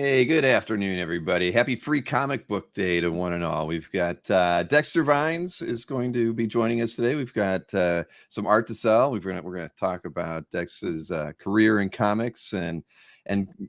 Hey, good afternoon, everybody. Happy Free Comic Book Day to one and all. We've got Dexter Vines is going to be joining us today. We've got some art to sell. We're gonna talk about Dex's career in comics and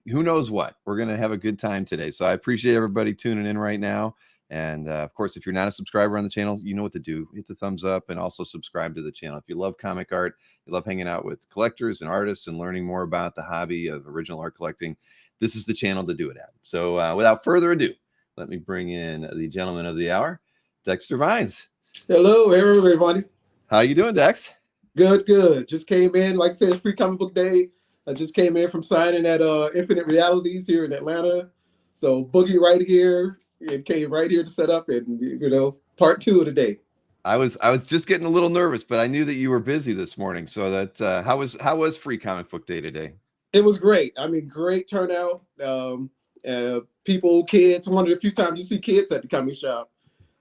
who knows what. We're gonna have a good time today. So I appreciate everybody tuning in right now. And of course, if you're not a subscriber on the channel, you know what to do. Hit the thumbs up and also subscribe to the channel. If you love comic art, you love hanging out with collectors and artists and learning more about the hobby of original art collecting, this is the channel to do it at. So without further ado, let me bring in the gentleman of the hour, Dexter Vines. Hello, everybody. How you doing, Dex? Good, good. Just came in, like I said, it's Free Comic Book Day. I just came in from signing at Infinite Realities here in Atlanta. So Boogie right here. It came right here to set up and, part two of the day. I was just getting a little nervous, but I knew that you were busy this morning. So that how was Free Comic Book Day today? It was great. I mean, great turnout. People, kids. One of the few times you see kids at the comic shop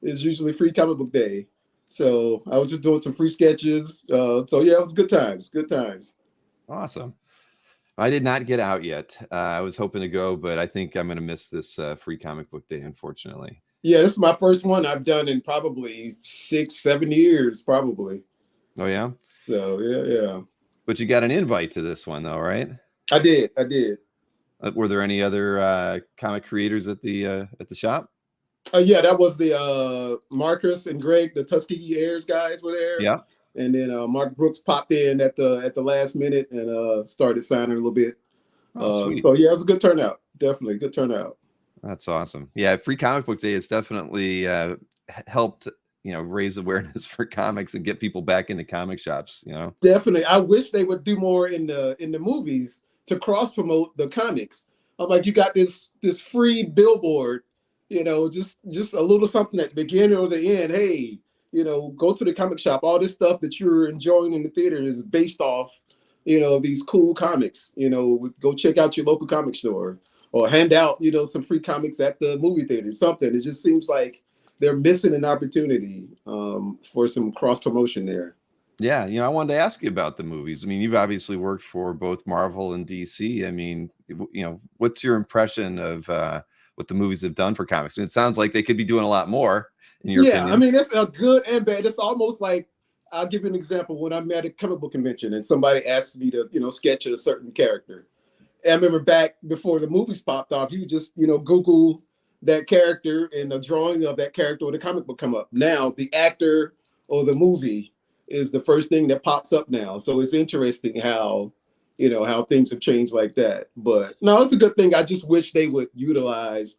is usually Free Comic Book Day. So I was just doing some free sketches. So yeah, it was good times. Good times. Awesome. I did not get out yet. I was hoping to go, but I think I'm going to miss this Free Comic Book Day, unfortunately. Yeah, this is my first one I've done in probably 6-7 years, probably. Oh yeah. So yeah. But you got an invite to this one, though, right? I did. Were there any other comic creators at the shop? Yeah, that was the Marcus and Greg, the Tuskegee Airs guys were there. Yeah. And then Mark Brooks popped in at the last minute and started signing a little bit. So yeah, it was a good turnout. Definitely a good turnout. That's awesome. Yeah, Free Comic Book Day has definitely helped raise awareness for comics and get people back into comic shops. Definitely. I wish they would do more in the movies to cross promote the comics. I'm like, you got this free billboard, just a little something at the beginning or the end. Hey, go to the comic shop. All this stuff that you're enjoying in the theater is based off, these cool comics. Go check out your local comic store or hand out, some free comics at the movie theater, something. It just seems like they're missing an opportunity for some cross promotion there. Yeah, I wanted to ask you about the movies. I mean, you've obviously worked for both Marvel and DC. I mean, what's your impression of what the movies have done for comics? And it sounds like they could be doing a lot more, in your opinion. I mean, it's a good and bad. It's almost like, I'll give you an example. When I'm at a comic book convention and somebody asks me to, sketch a certain character. And I remember back before the movies popped off, you just, Google that character and a drawing of that character or the comic book come up. Now, the actor or the movie is the first thing that pops up now. So it's interesting how, how things have changed like that. But no, it's a good thing. I just wish they would utilize,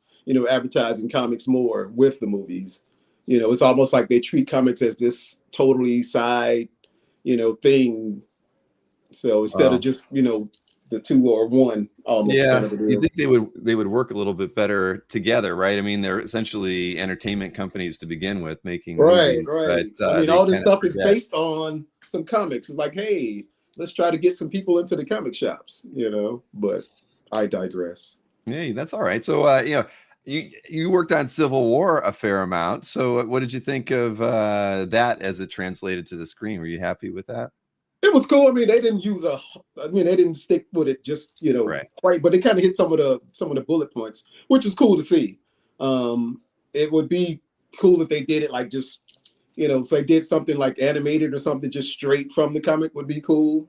advertising comics more with the movies. It's almost like they treat comics as this totally side, thing. So instead of just, the two or one almost. Yeah, you think they would work a little bit better together, right? I mean, they're essentially entertainment companies to begin with, making movies, right. But, I mean, all this stuff is based on some comics. It's like, hey, let's try to get some people into the comic shops, But I digress. Yeah, that's all right. So, you worked on Civil War a fair amount. So, what did you think of that as it translated to the screen? Were you happy with that? It was cool. I mean, they didn't stick with it just, quite, but they kind of hit some of the bullet points, which was cool to see. It would be cool if they did it like just, if they did something like animated or something just straight from the comic would be cool.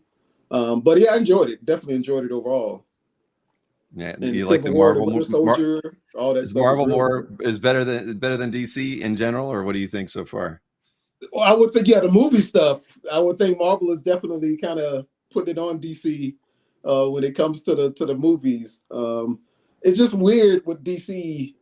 But yeah, I enjoyed it. Definitely enjoyed it overall. Yeah, and you Civil like the War, Marvel, the Winter Soldier, all that is stuff. Marvel is better than DC in general, or what do you think so far? Well, I would think, the movie stuff. I would think Marvel is definitely kind of putting it on DC when it comes to the movies. It's just weird with DC.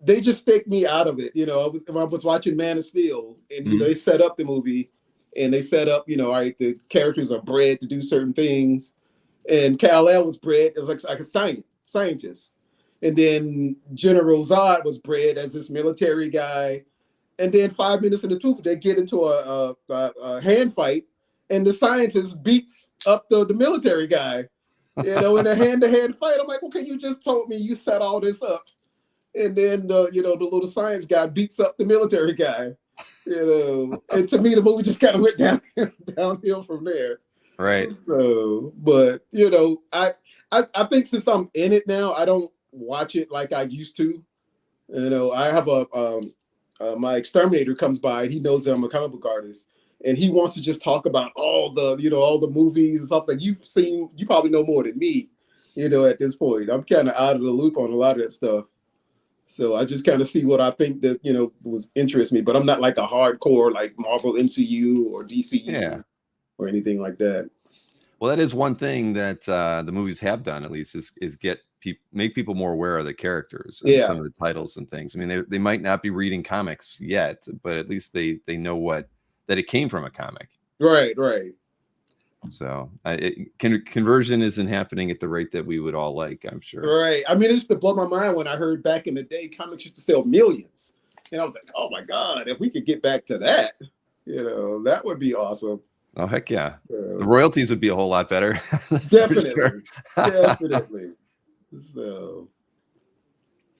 They just take me out of it. I was watching Man of Steel, and they set up the movie, and they set up, all right, the characters are bred to do certain things, and Kal-El was bred as like a scientist, and then General Zod was bred as this military guy. And then 5 minutes in the movie, they get into a hand fight, and the scientist beats up the military guy, in a hand-to-hand fight. I'm like, okay, you just told me you set all this up. And then, the little science guy beats up the military guy, And to me, the movie just kind of went downhill from there. Right. So, but you know, I think since I'm in it now, I don't watch it like I used to. You know, I have my exterminator comes by and he knows that I'm a comic book artist and he wants to just talk about all the, you know, all the movies and stuff like you probably know more than me, you know, at this point. I'm kind of out of the loop on a lot of that stuff. So I just kind of see what I think that, you know, was interest me, but I'm not like a hardcore like Marvel MCU or DCU Yeah. or anything like that. Well, that is one thing that the movies have done, at least, is make people more aware of the characters and Yeah. some of the titles and things. I mean, they might not be reading comics yet, but at least they know that it came from a comic. Right, right. So conversion isn't happening at the rate that we would all like, I'm sure. Right. I mean, it used to blow my mind when I heard back in the day comics used to sell millions. And I was like, oh my God, if we could get back to that, you know, that would be awesome. Oh, heck yeah. The royalties would be a whole lot better. Definitely. Definitely. So.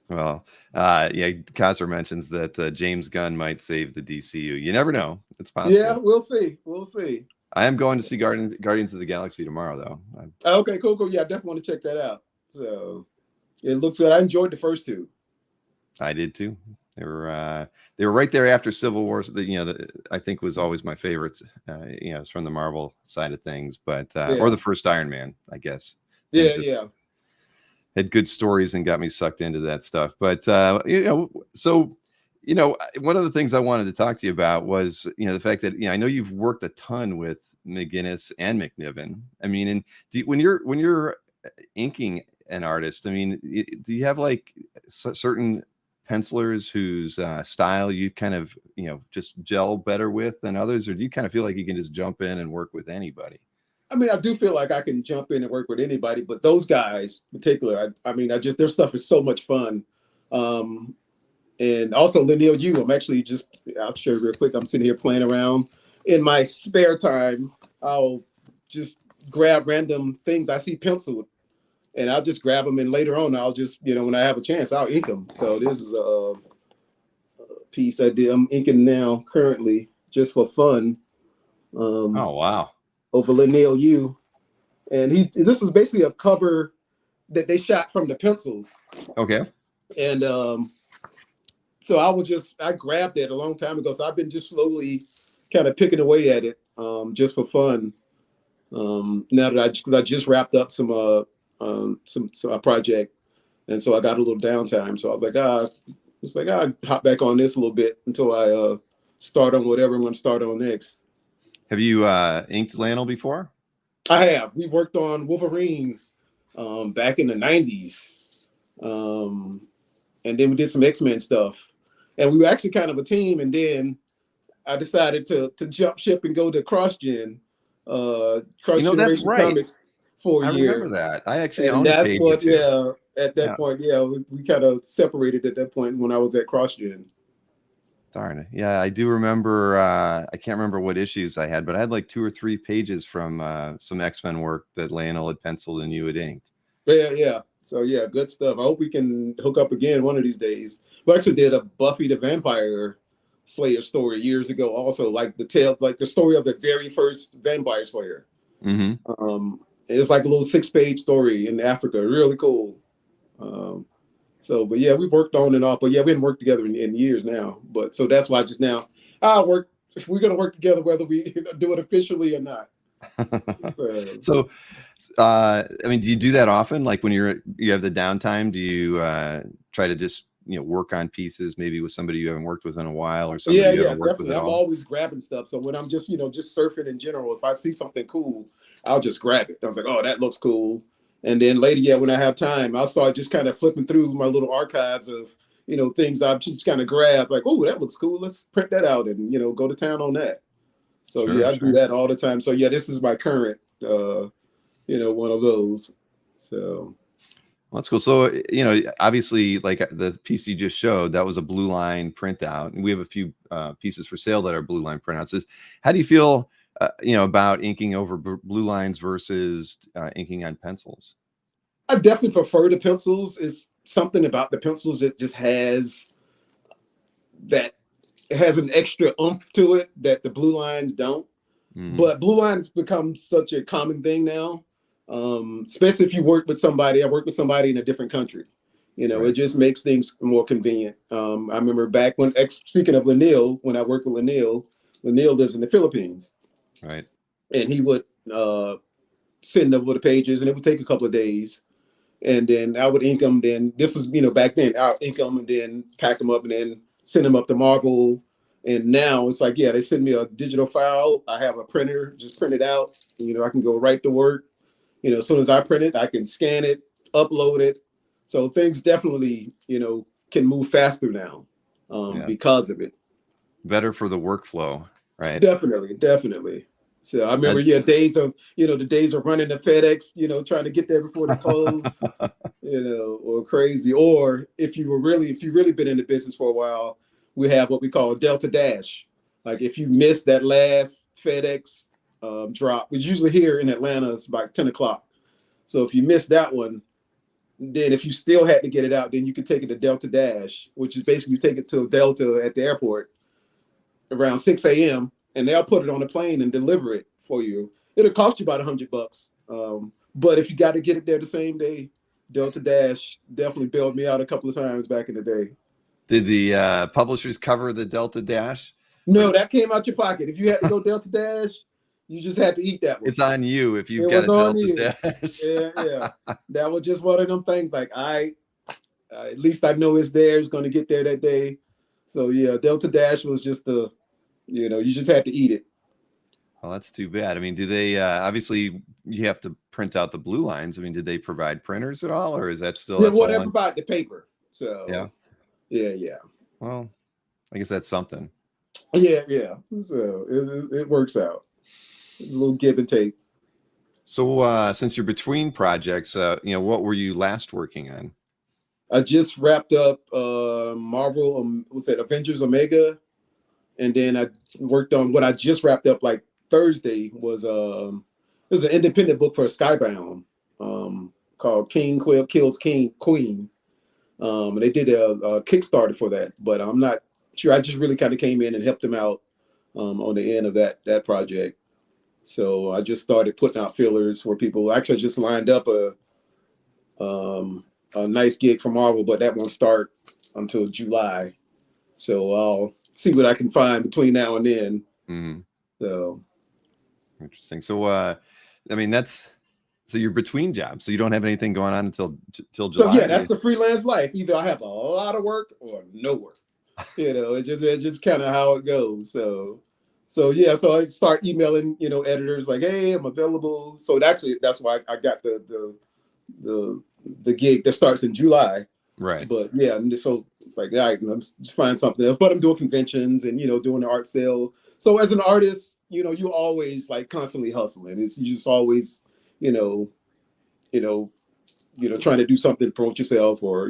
Well, yeah, Kaiser mentions that James Gunn might save the DCU. You never know. It's possible. Yeah, we'll see. We'll see. I am going to see Guardians of the Galaxy tomorrow, though. Okay, cool. Yeah, I definitely want to check that out. So it looks good. I enjoyed the first two. I did too. They were right there after Civil War. I think was always my favorites. It's from the Marvel side of things, but or the first Iron Man, I guess. Yeah. Had good stories and got me sucked into that stuff. But one of the things I wanted to talk to you about was, the fact that, I know you've worked a ton with McGinnis and McNiven. I mean, and when you're inking an artist, I mean, do you have like certain pencilers whose style you kind of, just gel better with than others? Or do you kind of feel like you can just jump in and work with anybody? I mean, I do feel like I can jump in and work with anybody, but those guys in particular, their stuff is so much fun. And also Linnell Yu, I'll share real quick. I'm sitting here playing around in my spare time. I'll just grab random things I see penciled and I'll just grab them. And later on, I'll just, when I have a chance, I'll ink them. So this is a piece I'm inking now currently just for fun. Oh, wow. Over Linnell Yu. And this is basically a cover that they shot from the pencils. Okay. And so I grabbed it a long time ago. So I've been just slowly kind of picking away at it just for fun. Now that because I just wrapped up some project. And so I got a little downtime. So I was like, I'll hop back on this a little bit until I start on whatever I'm going to start on next. Have you inked Lionel before? I have. We worked on Wolverine back in the 90s. And then we did some X-Men stuff. And we were actually kind of a team. And then I decided to jump ship and go to CrossGen. CrossGen that's right. Comics for a year. I remember that. I actually owned a page. At that point, we kind of separated at that point when I was at CrossGen. Darn it. Yeah, I do remember. I can't remember what issues I had, but I had like 2 or 3 pages from some X-Men work that Lionel had penciled and you had inked. Yeah. So yeah, good stuff. I hope we can hook up again one of these days. We actually did a Buffy the Vampire Slayer story years ago. Also, like the story of the very first Vampire Slayer. Mm-hmm. It's like a little 6-page story in Africa. Really cool. But yeah, we worked on and off. But yeah, we haven't worked together in years now. But so that's why just now we're gonna work together whether we do it officially or not. So I mean, do you do that often? Like when you have the downtime, do you try to just work on pieces maybe with somebody you haven't worked with in a while or somebody you haven't worked with at all? I'm always grabbing stuff. So when I'm just just surfing in general, if I see something cool, I'll just grab it. I was like, oh, that looks cool. And then later, when I have time, I'll start just kind of flipping through my little archives of things I've just kind of grabbed, like, oh, that looks cool. Let's print that out and go to town on that. So I do that all the time. So yeah, this is my current one of those. So well, that's cool. So obviously, like the piece you just showed, that was a blue line printout, and we have a few pieces for sale that are blue line printouts. How do you feel about inking over blue lines versus inking on pencils? I definitely prefer the pencils. It's something about the pencils that just has an extra oomph to it that the blue lines don't. But Blue Line has become such a common thing now, especially if you work with somebody. I work with somebody in a different country. You know, Right. it just makes things more convenient. I remember back when, speaking of Lanil, when I worked with Lanil lives in the Philippines. Right. And he would send over the pages, and it would take a couple of days. And then I would ink them. Then this was, back then, I'll ink them and then pack them up and then send them up to Marvel. And now it's like, yeah, they send me a digital file. I have a printer, just print it out. I can go right to work. As soon as I print it, I can scan it, upload it. So things definitely, can move faster now because of it. Better for the workflow, right? Definitely. So I remember, days of, the days of running to FedEx, trying to get there before they close, or crazy. Or if you really been in the business for a while, we have what we call Delta Dash. Like if you missed that last FedEx drop, which usually here in Atlanta is about 10 o'clock. So if you missed that one, then if you still had to get it out, then you could take it to Delta Dash, which is basically you take it to Delta at the airport around 6 a.m. and they'll put it on a plane and deliver it for you. It'll cost you about $100. But if you got to get it there the same day, Delta Dash definitely bailed me out a couple of times back in the day. Did the publishers cover the Delta Dash? No, that came out your pocket. If you had to go Delta Dash, you just had to eat that one. It's on you if you've got a Delta Dash. Yeah. That was just one of them things. Like at least I know it's there. It's going to get there that day. So yeah, Delta Dash was just you just had to eat it. Well, that's too bad. I mean, do they obviously you have to print out the blue lines? I mean, did they provide printers at all, or is that still? Yeah, well, they provide the paper. So yeah. Well, I guess that's something. Yeah. So it works out. It's a little give and take. So since you're between projects, what were you last working on? I just wrapped up Marvel, Avengers Omega, and then I worked on what I just wrapped up like Thursday was it was an independent book for Skybound called King Kills Queen. And they did a Kickstarter for that, but I'm not sure. I just really kind of came in and helped them out on the end of that project. So I just started putting out fillers for people. Actually, I just lined up a nice gig for Marvel, but that won't start until July. So I'll see what I can find between now and then. Mm-hmm. So interesting. So I mean, so you're between jobs, so you don't have anything going on until July. So yeah, that's the freelance life. Either I have a lot of work or no work. It's just kind of how it goes. So yeah, so I start emailing, editors like, hey, I'm available. So that's why I got the gig that starts in July. Right. But yeah, and so it's like, all right, let's find something else. But I'm doing conventions and doing the art sale. So as an artist, you always like constantly hustling. You just always, trying to do something to promote yourself, or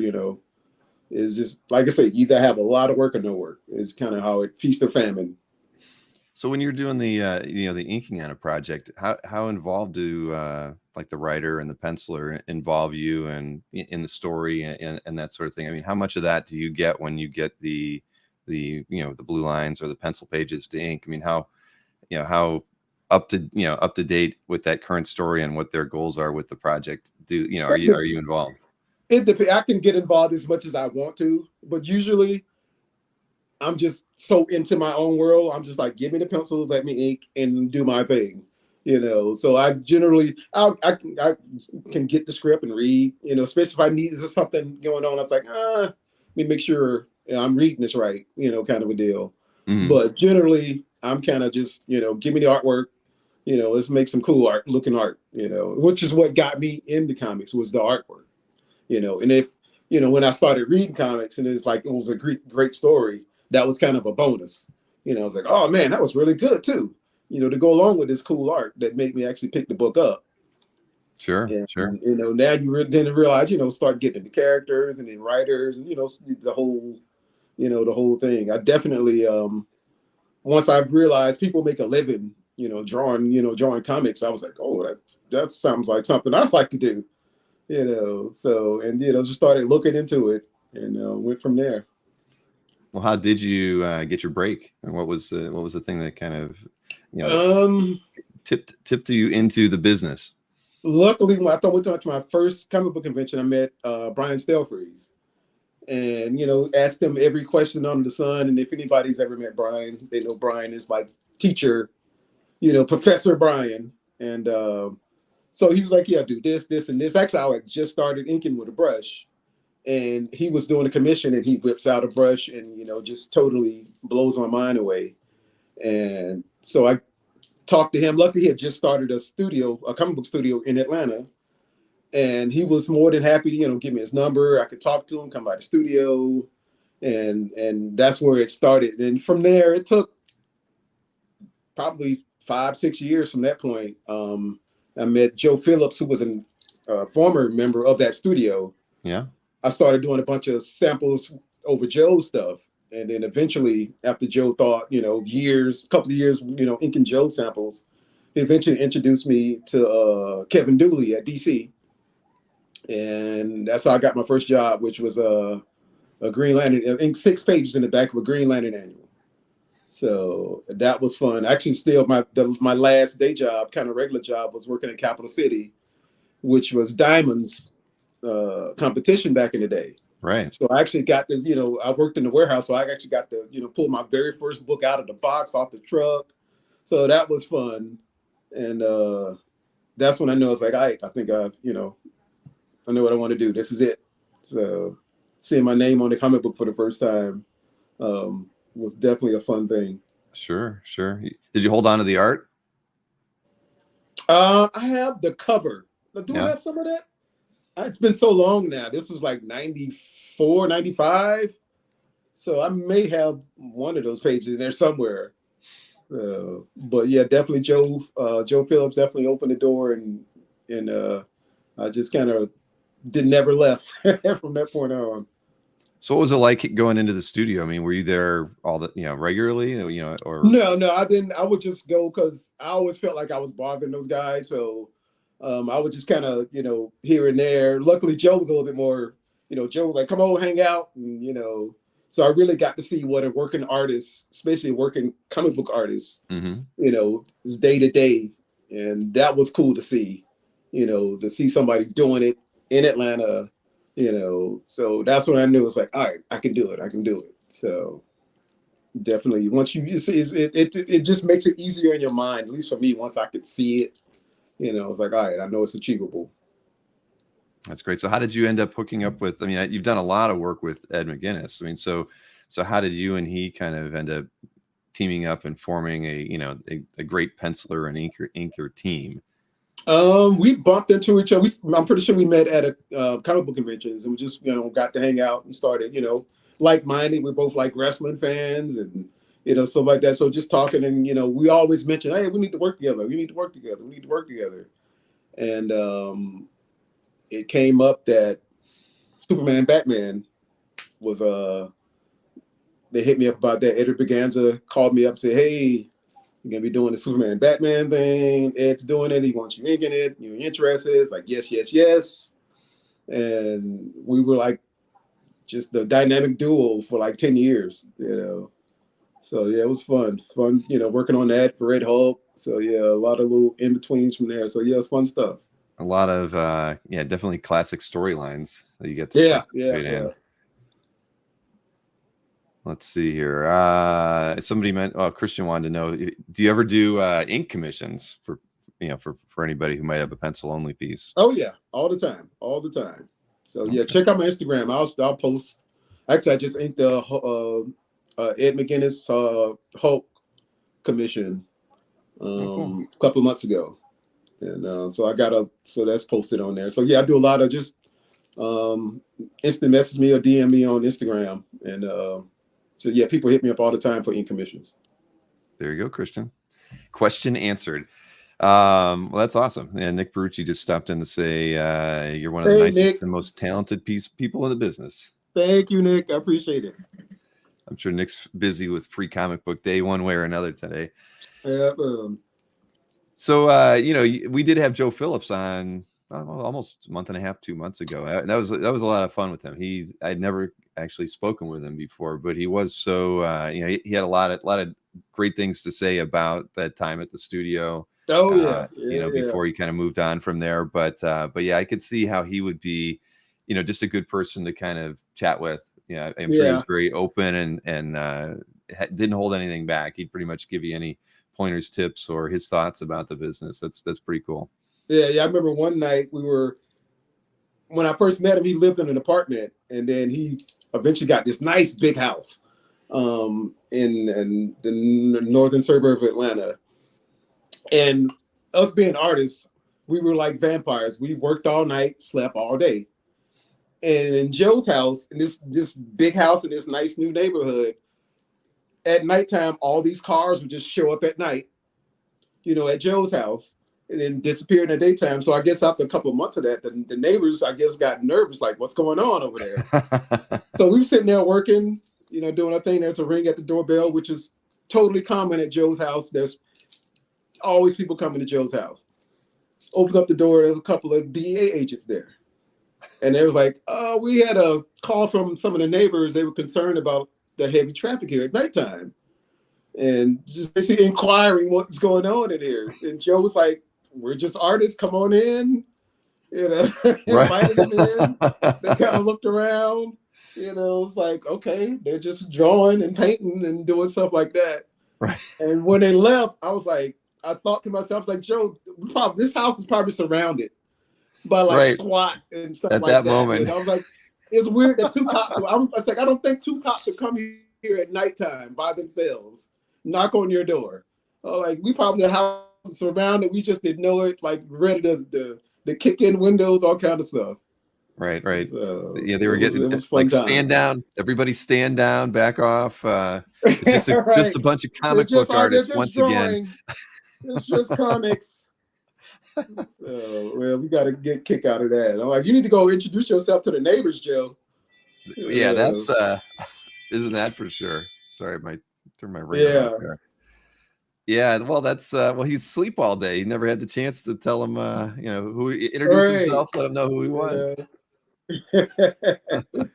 it's just like I say, either have a lot of work or no work. It's kind of how it feast or famine. So when you're doing the the inking on a project, how involved do like the writer and the penciler involve you and in the story and that sort of thing? I mean, how much of that do you get when you get the the blue lines or the pencil pages to ink? I mean, how up to date with that current story and what their goals are with the project? Are you involved? It depends. I can get involved as much as I want to, but usually I'm just so into my own world. I'm just like, give me the pencils, let me ink and do my thing. So I generally, I can get the script and read, especially if I need, is there something going on? I was like, let me make sure I'm reading this right, kind of a deal. Mm-hmm. But generally I'm kind of just, give me the artwork, let's make some cool looking art, which is what got me into comics was the artwork, and if, when I started reading comics and it's like, it was a great story, that was kind of a bonus. I was like, oh man, that was really good too. To go along with this cool art that made me actually pick the book up. Sure. And, sure. Now you then realize, start getting the characters and then writers and, the whole thing. I definitely, once I've realized people make a living, drawing comics, I was like, oh, that sounds like something I'd like to do, so, and, just started looking into it and went from there. Well, how did you get your break? And what was the thing that kind of tipped you into the business? Luckily, when I went to my first comic book convention, I met Brian Stelfreeze, and asked him every question under the sun. And if anybody's ever met Brian, they know Brian is like teacher, Professor Brian. And so he was like, "Yeah, do this, this, and this." Actually, I had just started inking with a brush, and he was doing a commission, and he whips out a brush, and just totally blows my mind away. And so I talked to him. Luckily, he had just started a comic book studio in Atlanta, and he was more than happy to give me his number. I could talk to him, come by the studio, and that's where it started. And from there, it took probably 5-6 years from that point. I met Joe Phillips, who was a former member of that studio. Yeah. I started doing a bunch of samples over Joe's stuff. And then eventually, after Joe thought, a couple of years, inking Joe samples, he eventually introduced me to Kevin Dooley at DC. And that's how I got my first job, which was a Green Lantern, ink 6 pages in the back of a Green Lantern annual. So that was fun. Actually, still my last day job, kind of regular job, was working at Capital City, which was Diamond's competition back in the day. Right. So I actually got this, I worked in the warehouse, so I actually got to, pull my very first book out of the box off the truck. So that was fun. And that's when I know it's like, I think I know what I want to do. This is it. So seeing my name on the comic book for the first time was definitely a fun thing. Sure. Did you hold on to the art? I have the cover. Do I have some of that? It's been so long now. This was like 94, 95. So I may have one of those pages in there somewhere. So, but yeah, definitely Joe Phillips definitely opened the door, and I just kind of never left from that point on. So what was it like going into the studio? I mean, were you there regularly, or? No, I didn't. I would just go because I always felt like I was bothering those guys. So I would just kind of, here and there. Luckily, Joe was a little bit more, Joe was like, "Come on, hang out." And, so I really got to see what a working artist, especially working comic book artists, is day to day. And that was cool to see, to see somebody doing it in Atlanta, so that's when I knew it's like, all right, I can do it. So definitely once you see it just makes it easier in your mind, at least for me, once I could see it, it's like, all right, I know it's achievable. That's great. So how did you end up hooking up with, you've done a lot of work with Ed McGuinness. So how did you and he kind of end up teaming up and forming a great penciler and inker team? We bumped into each other. I'm pretty sure we met at a comic book conventions, and we just, got to hang out and started, like-minded. We're both like wrestling fans and, stuff like that. So just talking, and, we always mention, hey, we need to work together. And it came up that Superman Batman was, they hit me up about that. Edward Berganza called me up and said, hey, you're going to be doing the Superman Batman thing. Ed's doing it. He wants you inking it. You're interested? It's like, yes. And we were like just the dynamic duo for like 10 years, So yeah, it was fun, working on that for Red Hulk. So yeah, a lot of little in-betweens from there. So yeah, it's fun stuff. A lot of, definitely classic storylines that you get to participate in. Let's see here. Somebody Christian wanted to know, do you ever do ink commissions for anybody who might have a pencil only piece? Oh yeah, all the time. So yeah, check out my Instagram. I'll post. Actually, I just inked the Ed McGuinness Hulk commission a couple of months ago, and so that's posted on there. So yeah, I do a lot of just instant message me or DM me on Instagram, and so yeah, people hit me up all the time for ink commissions. There you go, Christian. Question answered. Well, that's awesome. And Nick Perucci just stopped in to say you're one of the nicest Nick. And most talented people in the business. Thank you, Nick. I appreciate it. I'm sure Nick's busy with Free Comic Book Day one way or another today. Yeah. So we did have Joe Phillips on almost a month and a half, 2 months ago. That was a lot of fun with him. I'd never actually spoken with him before, but he was so he had a lot of great things to say about that time at the studio. Oh yeah, before he kind of moved on from there. But yeah, I could see how he would be, just a good person to kind of chat with. I'm sure he was very open and didn't hold anything back. He'd pretty much give you any pointers, tips, or his thoughts about the business. That's pretty cool. Yeah. I remember one night when I first met him, he lived in an apartment, and then he eventually got this nice big house in the northern suburb of Atlanta. And us being artists, we were like vampires. We worked all night, slept all day. And in Joe's house, in this big house in this nice new neighborhood, at nighttime, all these cars would just show up at night, at Joe's house, and then disappear in the daytime. So I guess after a couple of months of that, the neighbors, I guess, got nervous, like, what's going on over there? So we were sitting there working, doing our thing. There's a ring at the doorbell, which is totally common at Joe's house. There's always people coming to Joe's house. Opens up the door, there's a couple of DEA agents there. And they was like, we had a call from some of the neighbors. They were concerned about the heavy traffic here at nighttime. And just basically inquiring what's going on in here. And Joe was like, we're just artists, come on in. Invited them in. They kind of looked around. It's like, okay, they're just drawing and painting and doing stuff like that. Right. And when they left, I thought to myself, I was like, Joe, this house is probably surrounded by like SWAT and stuff at like that that. moment. And I was like, it's weird that two cops. I was like, I don't think two cops would come here at nighttime by themselves, knock on your door. Like, we probably the house is surrounded. We just didn't know it. Like, ready to kick in windows, all kind of stuff. Right. So, yeah, they were getting like stand down. Everybody stand down, back off. It's just just a bunch of comic book artists once again. It's just comics. So, well, we got to get a kick out of that. I'm like, you need to go introduce yourself to the neighbors, Joe. Yeah, that's isn't that for sure? Sorry, I might turn my radio off there. Yeah, well, that's he's asleep all day. He never had the chance to tell him, who he introduced himself, let him know who he was.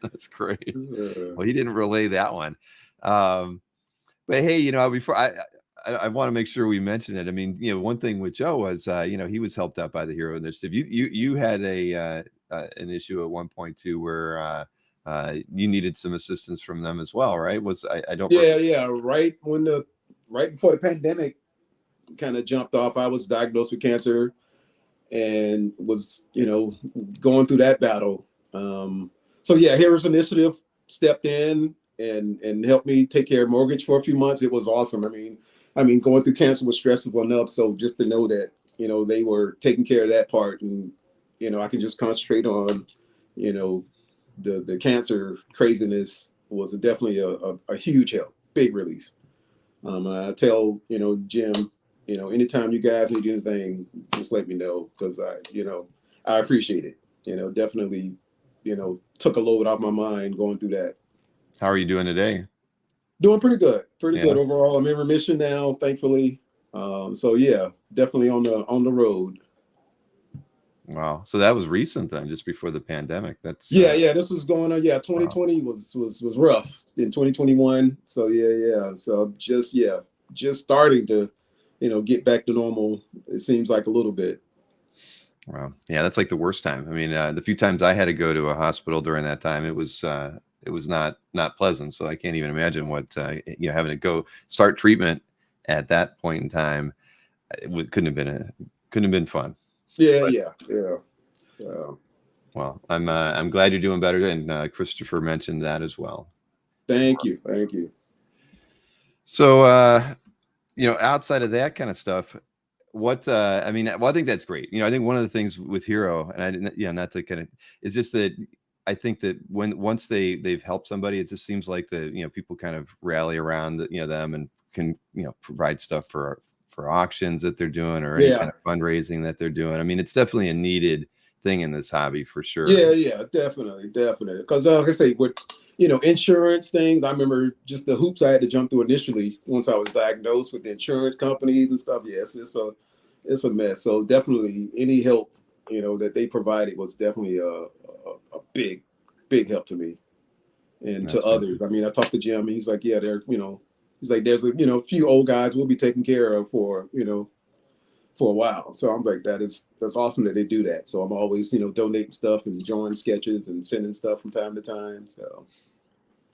That's great. Well, he didn't relay that one. But hey, before I want to make sure we mention it. I mean, one thing with Joe was, he was helped out by the Hero Initiative. You had an issue at one point too, where you needed some assistance from them as well, right? I don't. Yeah. Right before the pandemic kind of jumped off, I was diagnosed with cancer and was, going through that battle. So yeah, Heroes Initiative stepped in and helped me take care of mortgage for a few months. It was awesome. I mean, going through cancer was stressful enough. So just to know that, they were taking care of that part, and, I can just concentrate on, the cancer craziness was definitely a huge help, big release. I tell, Jim, anytime you guys need anything, just let me know, because I appreciate it. Definitely, took a load off my mind going through that. How are you doing today? Doing pretty good overall. I'm in remission now, thankfully. So yeah, definitely on the road. Wow. So that was recent then, just before the pandemic. That's yeah. This was going on. Yeah, 2020 was rough. In 2021. So yeah. So just starting to, get back to normal. It seems like a little bit. Wow. Yeah, that's like the worst time. I mean, the few times I had to go to a hospital during that time, it was not pleasant. So I can't even imagine what having to go start treatment at that point in time. Couldn't have been fun. Yeah. So, well, I'm glad you're doing better, and Christopher mentioned that as well. Thank you. So, outside of that kind of stuff, I think that's great. I think one of the things with Hero, and I didn't, not to kind of, is just that I think that once they've helped somebody, it just seems like people kind of rally around them and can provide stuff for auctions that they're doing, or any kind of fundraising that they're doing. I mean, it's definitely a needed thing in this hobby for sure. Yeah, definitely. Because like I say, with insurance things, I remember just the hoops I had to jump through initially once I was diagnosed with the insurance companies and stuff. Yes, it's a mess. So definitely any help that they provided was definitely a big help to me. and That's to others. I mean, I talked to Jim, and he's like, yeah, there's, he's like, there's a few old guys we'll be taking care of for a while. So I'm like, that's awesome that they do that. So I'm always, donating stuff and drawing sketches and sending stuff from time to time. So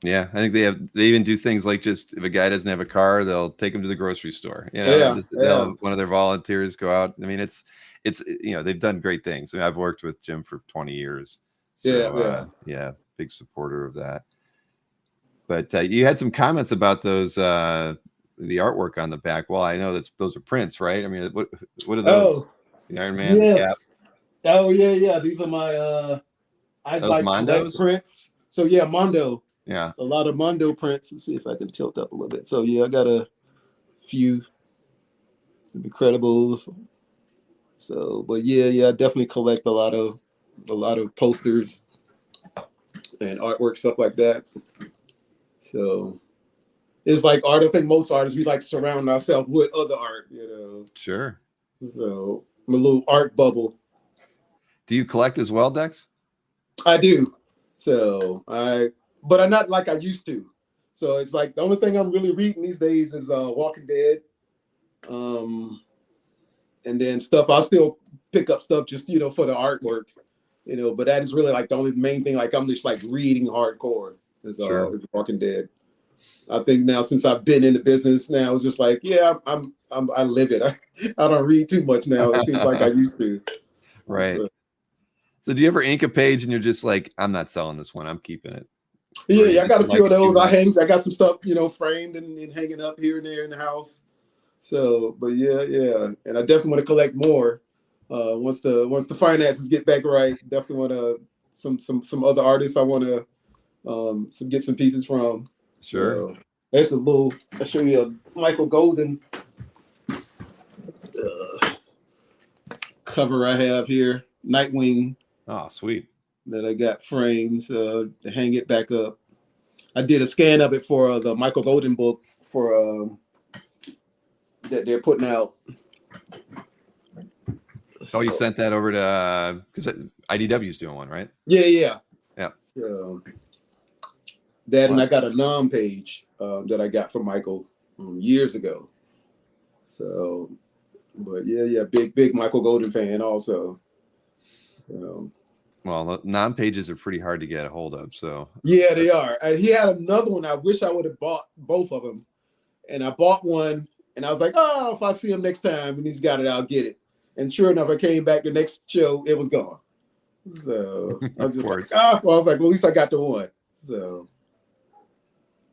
yeah, I think they even do things like, just if a guy doesn't have a car, they'll take him to the grocery store. They'll one of their volunteers go out. I mean, it's they've done great things. I mean, I've worked with Jim for 20 years. So big supporter of that. But you had some comments about those the artwork on the back wall. I know those are prints, right? I mean, what are those? Oh, The Iron Man, yes. The cap. Oh yeah. These are my I those like Mondos? prints. So yeah, Mondo. Yeah. A lot of Mondo prints. Let's see if I can tilt up a little bit. So yeah, I got a few, some Incredibles. So, but yeah, I definitely collect a lot of posters and artwork, stuff like that. So it's like art. I think most artists, we like to surround ourselves with other art, Sure. So I'm a little art bubble. Do you collect as well, Dex? I do. So but I'm not like I used to. So it's like the only thing I'm really reading these days is Walking Dead. And then stuff, I'll still pick up stuff just, for the artwork, but that is really like the only main thing. Like I'm just like reading hardcore is Walking Dead. I think now since I've been in the business now, it's just like, yeah, I live it. I don't read too much now. It seems like I used to. Right. So do you ever ink a page and you're just like, I'm not selling this one, I'm keeping it? Yeah, I got a few of those. I got some stuff, framed and hanging up here and there in the house. So, but yeah. And I definitely want to collect more. Once the finances get back right, definitely want to some other artists I want to get some pieces from. Sure. So, there's I'll show you a Michael Golden cover I have here, Nightwing. Oh, sweet. That I got frames to hang it back up. I did a scan of it for the Michael Golden book for that they're putting out. Oh, you sent that over to because IDW's doing one, right? Yeah. So that, and I got a nom page that I got from Michael years ago. So, but yeah, big Michael Golden fan also. So. Well, the non-pages are pretty hard to get a hold of. So yeah, they are. He had another one. I wish I would have bought both of them. And I bought one, and I was like, oh, if I see him next time and he's got it, I'll get it. And sure enough, I came back the next show, it was gone. So I was just like, well, I was like, well, at least I got the one. So.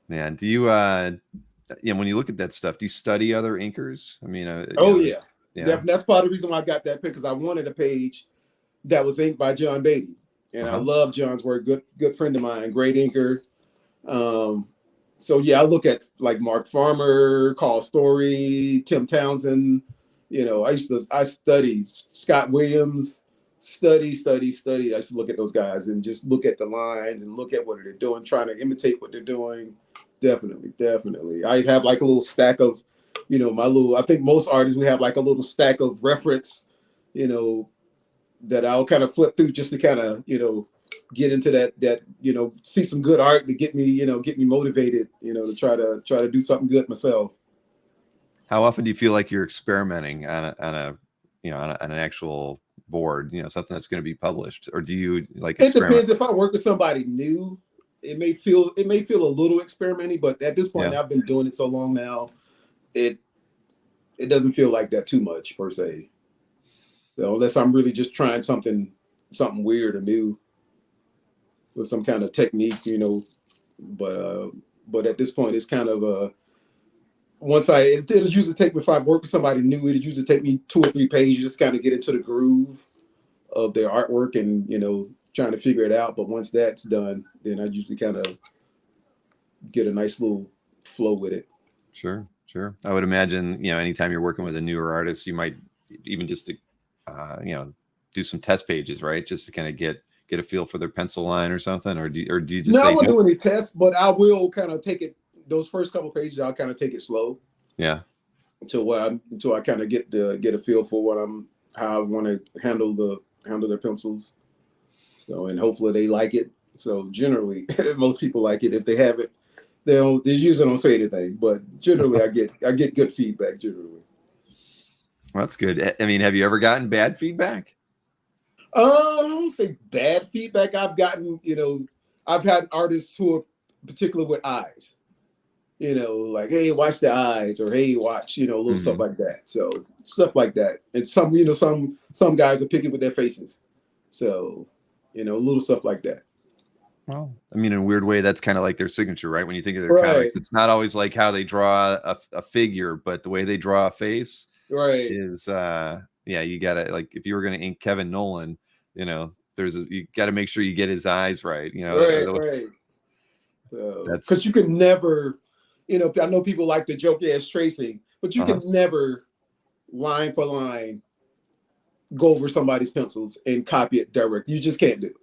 Man, do you, when you look at that stuff, do you study other inkers? I mean, yeah. That's part of the reason why I got that pick, because I wanted a page that was inked by John Beatty, and I love John's work. Good friend of mine, great inker. So yeah, I look at like Mark Farmer, Carl Story, Tim Townsend. I study Scott Williams. Study. I used to look at those guys and just look at the lines and look at what they're doing, trying to imitate what they're doing. Definitely. I have like a little stack of, I think most artists, we have like a little stack of reference, that I'll kind of flip through just to kind of, get into that, see some good art to get me motivated, to try to do something good myself. How often do you feel like you're experimenting on an actual board, something that's going to be published, or do you like it depends. If I work with somebody new, it may feel a little experimental, but at this point I've been doing it so long now, it doesn't feel like that too much per se. So unless I'm really just trying something weird or new with some kind of technique, but at this point it's kind of it'll usually take me, if I work with somebody new, it'll usually take me 2 or 3 pages just kind of get into the groove of their artwork and, trying to figure it out. But once that's done, then I usually kind of get a nice little flow with it. Sure. I would imagine, anytime you're working with a newer artist, you might even just, do some test pages, right? Just to kind of get a feel for their pencil line or something, or do you just no, I won't do any tests, but I will kind of take it. Those first couple pages, I'll kind of take it slow. Yeah. Until I kind of get a feel for how I want to handle their pencils. So, and hopefully they like it. So generally, most people like it. If they have it, they usually don't say anything. But generally, I get good feedback generally. Well, that's good. I mean, have you ever gotten bad feedback? I don't say bad feedback. I've gotten, I've had artists who are particular with eyes. Like, hey, watch the eyes, or hey, watch, little stuff like that. So stuff like that. And some guys are picky with their faces. So, little stuff like that. Well, I mean, in a weird way, that's kind of like their signature, right? When you think of their comics, it's not always like how they draw a figure, but the way they draw a face is, you gotta, like, if you were gonna ink Kevin Nolan, you got to make sure you get his eyes right. Right. Because you can never, I know people like to joke, it's tracing, but you can never line for line go over somebody's pencils and copy it direct. You just can't do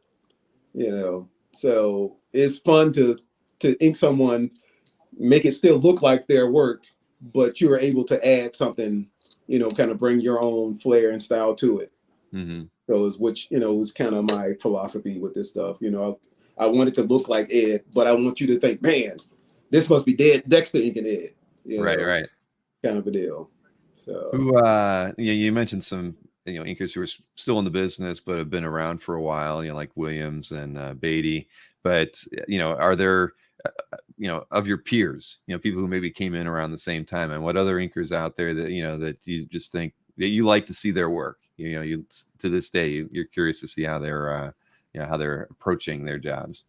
it. So it's fun to ink someone, make it still look like their work, but you're able to add something, kind of bring your own flair and style to it. So is kind of my philosophy with this stuff. I want it to look like Ed, but I want you to think, man, this must be Dexter inking Ed. Right. Kind of a deal. So you mentioned some inkers who are still in the business but have been around for a while, like Williams and Beatty. But are there of your peers, people who maybe came in around the same time, and what other inkers out there that that you just think that you like to see their work? You to this day you're curious to see how they're how they're approaching their jobs.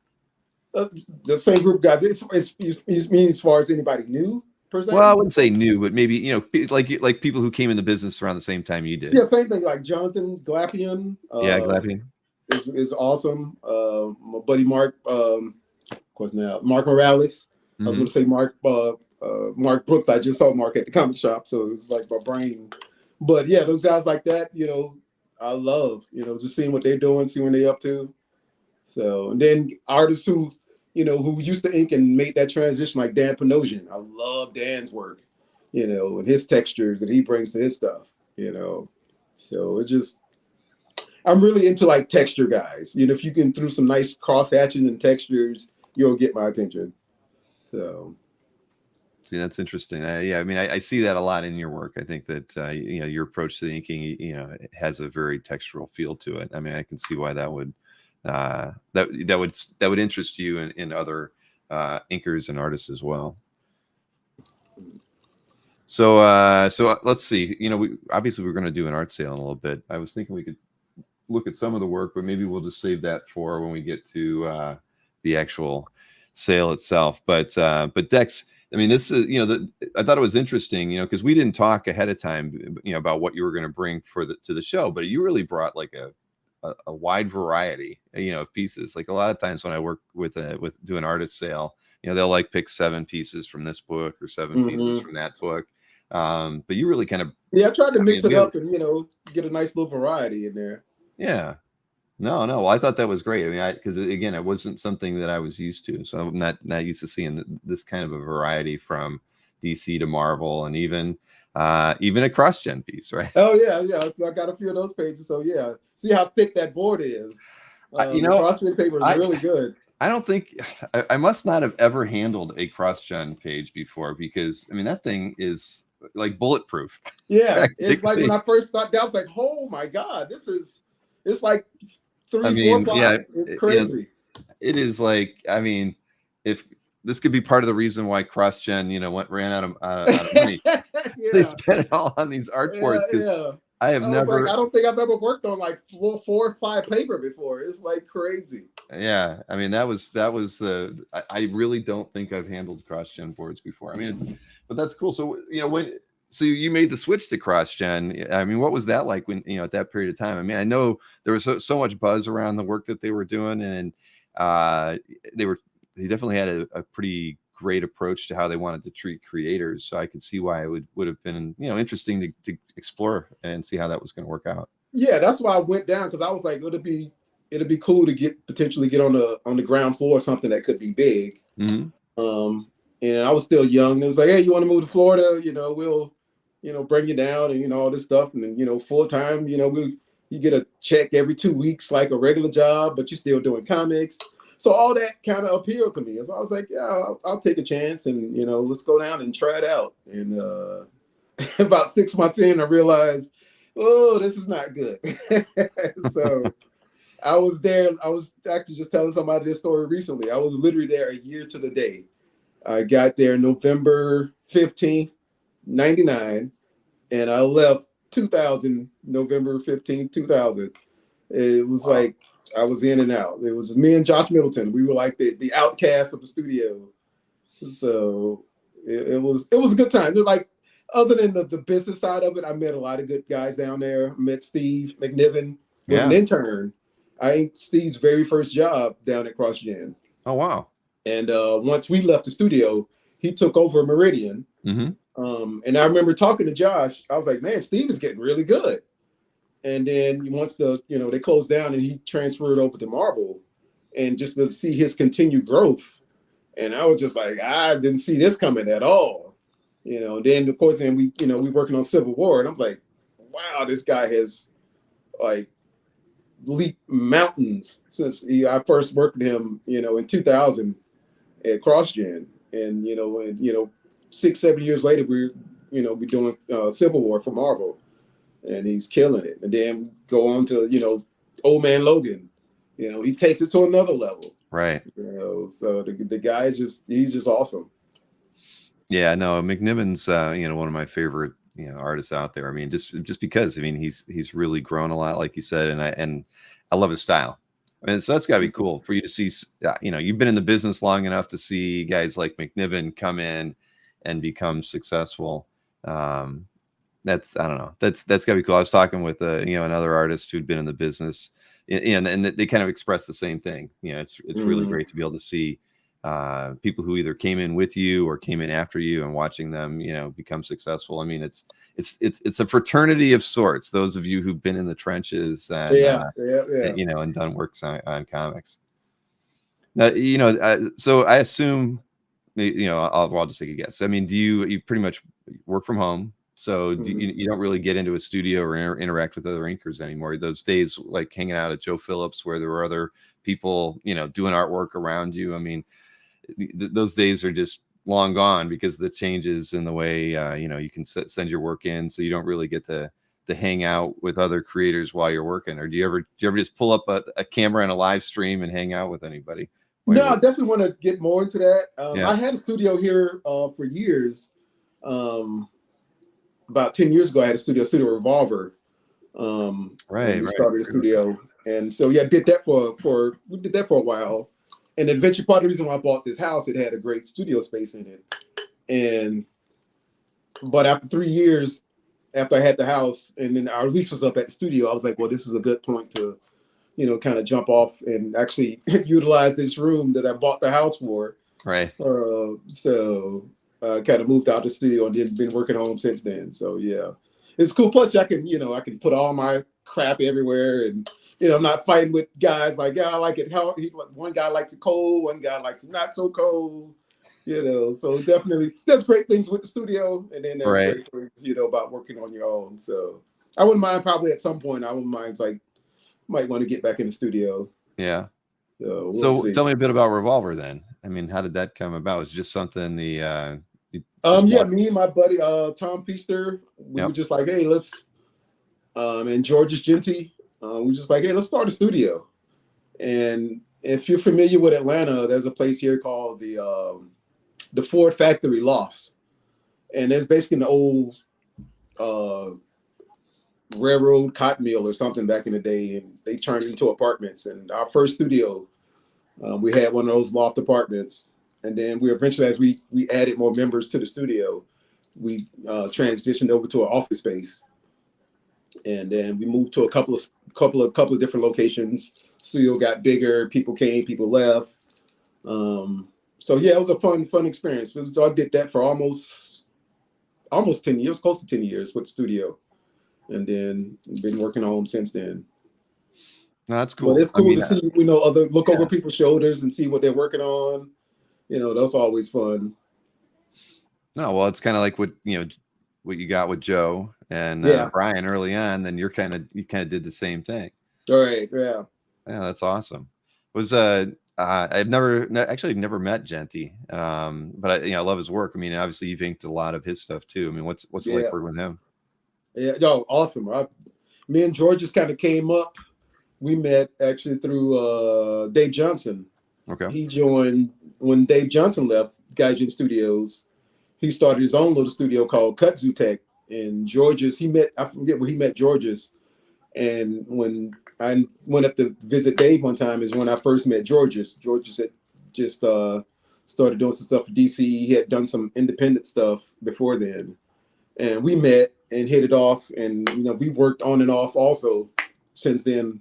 The same group of guys. You mean as far as anybody new? Well, I wouldn't say new, but maybe like people who came in the business around the same time you did. Yeah, same thing. Like Jonathan Glapion. Glapion is awesome. My buddy Mark, of course now Mark Morales. I was going to say Mark Brooks. I just saw Mark at the comic shop, so it was like my brain. But yeah, those guys like that, I love just seeing what they're doing, seeing what they're up to. So, and then artists who used to ink and made that transition, like Dan Panosian. I love Dan's work, and his textures that he brings to his stuff, So it just, I'm really into like texture guys. If you can through some nice cross hatching and textures, you'll get my attention. So. See, that's interesting. I mean, I see that a lot in your work. I think that your approach to the inking, it has a very textural feel to it. I mean, I can see why that would that would interest you in other inkers and artists as well. So let's see. Obviously we're going to do an art sale in a little bit. I was thinking we could look at some of the work, but maybe we'll just save that for when we get to the actual sale itself. But Dex, I mean, this is, I thought it was interesting, because we didn't talk ahead of time, about what you were going to bring to the show, but you really brought like a wide variety, of pieces. Like a lot of times when I work with do an artist sale, they'll like pick 7 pieces from this book or 7 pieces from that book. But you really kind of, I tried to mix it up and, get a nice little variety in there. Yeah. No. Well, I thought that was great. I mean, because again, it wasn't something that I was used to. So I'm not used to seeing this kind of a variety from DC to Marvel, and even a CrossGen piece, right? Oh yeah. So I got a few of those pages. So yeah, see how thick that board is. The CrossGen paper is really good. I don't think I must not have ever handled a CrossGen page before, because I mean that thing is like bulletproof. Yeah, it's like when I first started, I was like, oh my god, it's like 3-4 ply. Yeah, it's crazy. It is like, I mean, if this could be part of the reason why CrossGen, ran out of money. They spent it all on these art boards. I have never. I don't think I've ever worked on like 4-ply paper before. It's like crazy. Yeah, I mean that was the. I really don't think I've handled CrossGen boards before. I mean, but that's cool. So So you made the switch to CrossGen. I mean, what was that like when, at that period of time? I mean, I know there was so much buzz around the work that they were doing, and they definitely had a pretty great approach to how they wanted to treat creators. So I could see why it would have been, interesting to explore and see how that was going to work out. Yeah, that's why I went down, because I was like, it'd be cool to potentially get on the ground floor of something that could be big. And I was still young. It was like, hey, you want to move to Florida? We'll bring you down and, all this stuff. And then, full time, you get a check every 2 weeks, like a regular job, but you're still doing comics. So all that kind of appealed to me. So I was like, yeah, I'll take a chance and, let's go down and try it out. And about 6 months in, I realized, oh, this is not good. So I was there. I was actually just telling somebody this story recently. I was literally there a year to the day. I got there November 15th, 99, and I left 2000, November 15th, 2000. It was like I was in and out. It was me and Josh Middleton. We were like the outcasts of the studio. So it was a good time. It was like, other than the business side of it, I met a lot of good guys down there. Met Steve McNiven, was an intern. I think Steve's very first job down at CrossGen. Oh, wow. And once we left the studio, he took over Meridian. Mm-hmm. And I remember talking to Josh. I was like, man, Steve is getting really good. And then once they closed down and he transferred over to Marvel, and just to see his continued growth. And I was just like, I didn't see this coming at all. Then of course, we working on Civil War, and I was like, wow, this guy has like leaped mountains since I first worked with him, in 2000 at CrossGen, and 6-7 years later, we're doing Civil War for Marvel, and he's killing it. And then go on to Old Man Logan, he takes it to another level, right? So the guy is he's just awesome. Yeah, no, McNiven's one of my favorite artists out there. I mean, just because he's really grown a lot, like you said, and I love his style. I mean, so that's got to be cool for you to see. You've been in the business long enough to see guys like McNiven come in and become successful. I don't know. That's got to be cool. I was talking with another artist who'd been in the business, and they kind of expressed the same thing. It's really great to be able to see people who either came in with you or came in after you, and watching them become successful. I mean, it's a fraternity of sorts, those of you who've been in the trenches and and done works on comics. Now, so I assume I'll just take a guess. I mean, do you pretty much work from home? So you don't really get into a studio or interact with other inkers anymore? Those days like hanging out at Joe Phillips where there were other people doing artwork around you, I mean, those days are just long gone because of the changes in the way you can send your work in, so you don't really get to hang out with other creators while you're working. Or do you ever just pull up a camera and a live stream and hang out with anybody? No, I definitely want to get more into that. I had a studio here for years. About 10 years ago, I had a studio Revolver. We started a studio, and so did that for a while. And eventually, part of the reason why I bought this house, it had a great studio space in it. But after 3 years, after I had the house, and then our lease was up at the studio, I was like, well, this is a good point to, kind of jump off and actually utilize this room that I bought the house for. Right. So I kind of moved out the studio and then been working home since then. So yeah, it's cool. Plus, I can put all my crap everywhere, and I'm not fighting with guys like, I like it how one guy likes it cold, one guy likes it not so cold. So definitely that's great things with the studio, and then there's great things, about working on your own. So I wouldn't mind, probably at some point, might want to get back in the studio. Yeah. So we'll tell me a bit about Revolver then. I mean, how did that come about? Was it just something me and my buddy Tom Feaster, we were just like, hey, let's and George's Jeanty, we were just like, hey, let's start a studio. And if you're familiar with Atlanta, there's a place here called the Ford Factory Lofts, and there's basically an old railroad cotton mill or something back in the day, and they turned it into apartments. And our first studio, we had one of those loft apartments. And then we eventually, as we added more members to the studio, we transitioned over to an office space. And then we moved to a couple of different locations. Studio got bigger, people came, people left. So yeah, it was a fun experience. So I did that for almost 10 years, close to 10 years with the studio. And then been working home since then. No, that's cool. But it's cool to see, look over people's shoulders and see what they're working on. That's always fun. No, well, it's kind of like what you got with Joe and Brian early on. Then you kind of did the same thing. All right. Yeah. Yeah, that's awesome. Was Actually never met Jeanty, but I love his work. I mean, obviously you've inked a lot of his stuff too. I mean, what's it like working with him? Yeah, yo, awesome. Me and George just kind of came up. We met actually through Dave Johnson. Okay. He joined when Dave Johnson left Gaijin Studios. He started his own little studio called Kudzu Tech. And George's, I forget where he met George's. And when I went up to visit Dave one time is when I first met George's. George's had just started doing some stuff for DC. He had done some independent stuff before then. And we met and hit it off. And, we worked on and off also since then.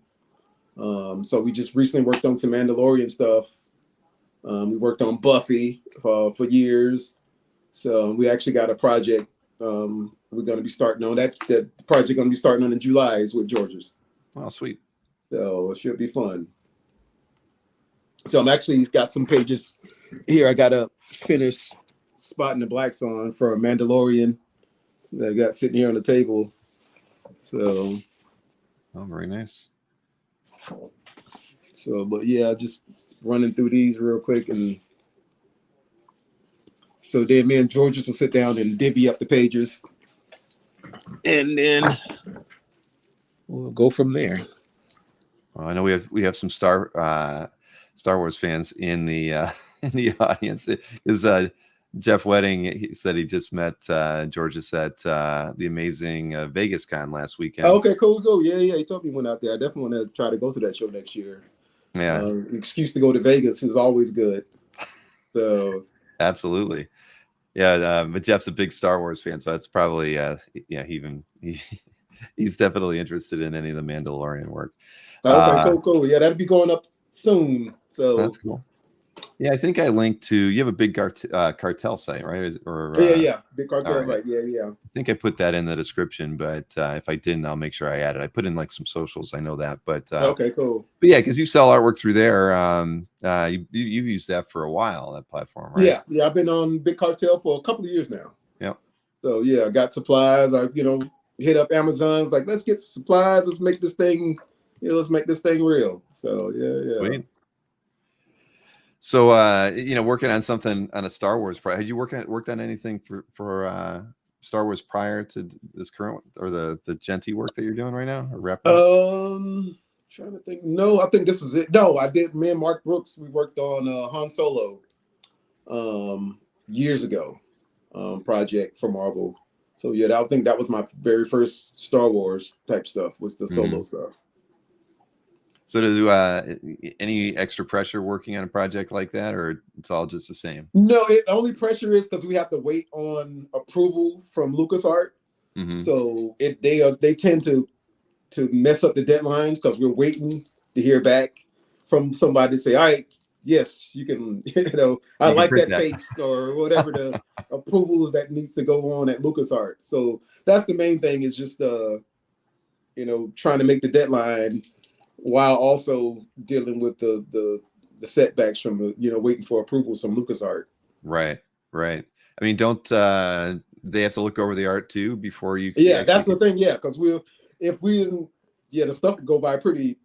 So we just recently worked on some Mandalorian stuff. We worked on Buffy for years. So we actually got a project we're going to be starting on. That's the project going to be starting on in July is with George's. Oh, sweet. So it should be fun. So I'm actually got some pages here. I got a finished Spotting the Blacks on for Mandalorian that I got sitting here on the table. So. Oh, very nice. So, but yeah, just running through these real quick. And so then me and George's will sit down and divvy up the pages. And then we'll go from there. Well, I know we have some Star Wars fans in the audience. Is Jeff Wedding? He said he just met George's at the amazing Vegas Con last weekend. Oh, okay, cool. Yeah. He told me he went out there. I definitely want to try to go to that show next year. Yeah, excuse to go to Vegas is always good. So absolutely. Yeah, but Jeff's a big Star Wars fan, so that's probably he's definitely interested in any of the Mandalorian work. Okay, cool. Yeah, that'll be going up soon. So that's cool. Yeah, I think I linked to you have a big cartel site, right? Yeah, big cartel site. Yeah. I think I put that in the description, but if I didn't, I'll make sure I add it. I put in like some socials. I know that, but okay, cool. But yeah, because you sell artwork through there. You've used that for a while, that platform, right? Yeah. I've been on Big Cartel for a couple of years now. Yeah. So yeah, I got supplies. I hit up Amazon's like, let's get supplies. Let's make this thing. Let's make this thing real. So yeah. Sweet. So working on something on a Star Wars project. Had you worked on anything for Star Wars prior to this current or the Jeanty work that you're doing right now? Or trying to think. No, I think this was it. No, I did. Me and Mark Brooks, we worked on Han Solo years ago project for Marvel. So yeah, I think that was my very first Star Wars type stuff was the Solo stuff. So do any extra pressure working on a project like that, or it's all just the same? No, the only pressure is because we have to wait on approval from LucasArts. Mm-hmm. So they tend to mess up the deadlines because we're waiting to hear back from somebody to say, all right, yes, you can, I like that face or whatever the approvals that needs to go on at LucasArts. So that's the main thing is just, trying to make the deadline while also dealing with the setbacks from waiting for approvals from LucasArts. Right. I mean, don't they have to look over the art too before you? Yeah, that's the thing. Yeah, because if we didn't, the stuff would go by pretty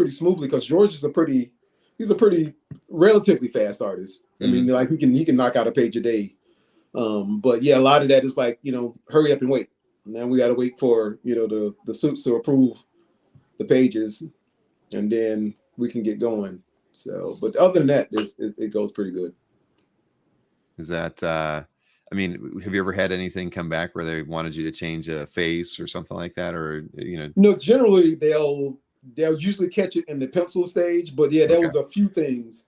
smoothly. Because George is he's a pretty relatively fast artist. I mean, like he can knock out a page a day. But yeah, a lot of that is like hurry up and wait. And then we got to wait for the suits to approve the pages, and then we can get going. So, but other than that, it goes pretty good. Is that, I mean, have you ever had anything come back where they wanted you to change a face or something like that? Or, No, generally they'll usually catch it in the pencil stage, but yeah, there was a few things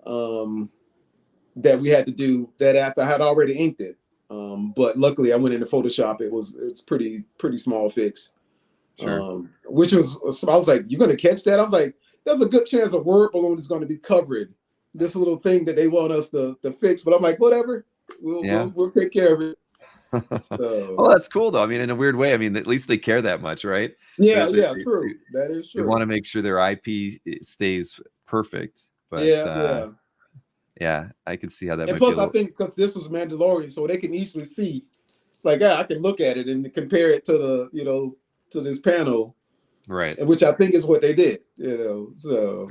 that we had to do that after I had already inked it. But luckily I went into Photoshop. It's pretty small fix. Sure. Which was, I was like, you're going to catch that? I was like, there's a good chance a word balloon is going to be covering this little thing that they want us to fix. But I'm like, whatever, we'll take care of it. So, well, that's cool though. I mean, in a weird way, I mean, at least they care that much, right? Yeah, true. That is true. They want to make sure their IP stays perfect. But yeah, I can see how that. And plus, I think because this was Mandalorian, so they can easily see. It's like, I can look at it and compare it to the to this panel, right? Which I think is what they did, So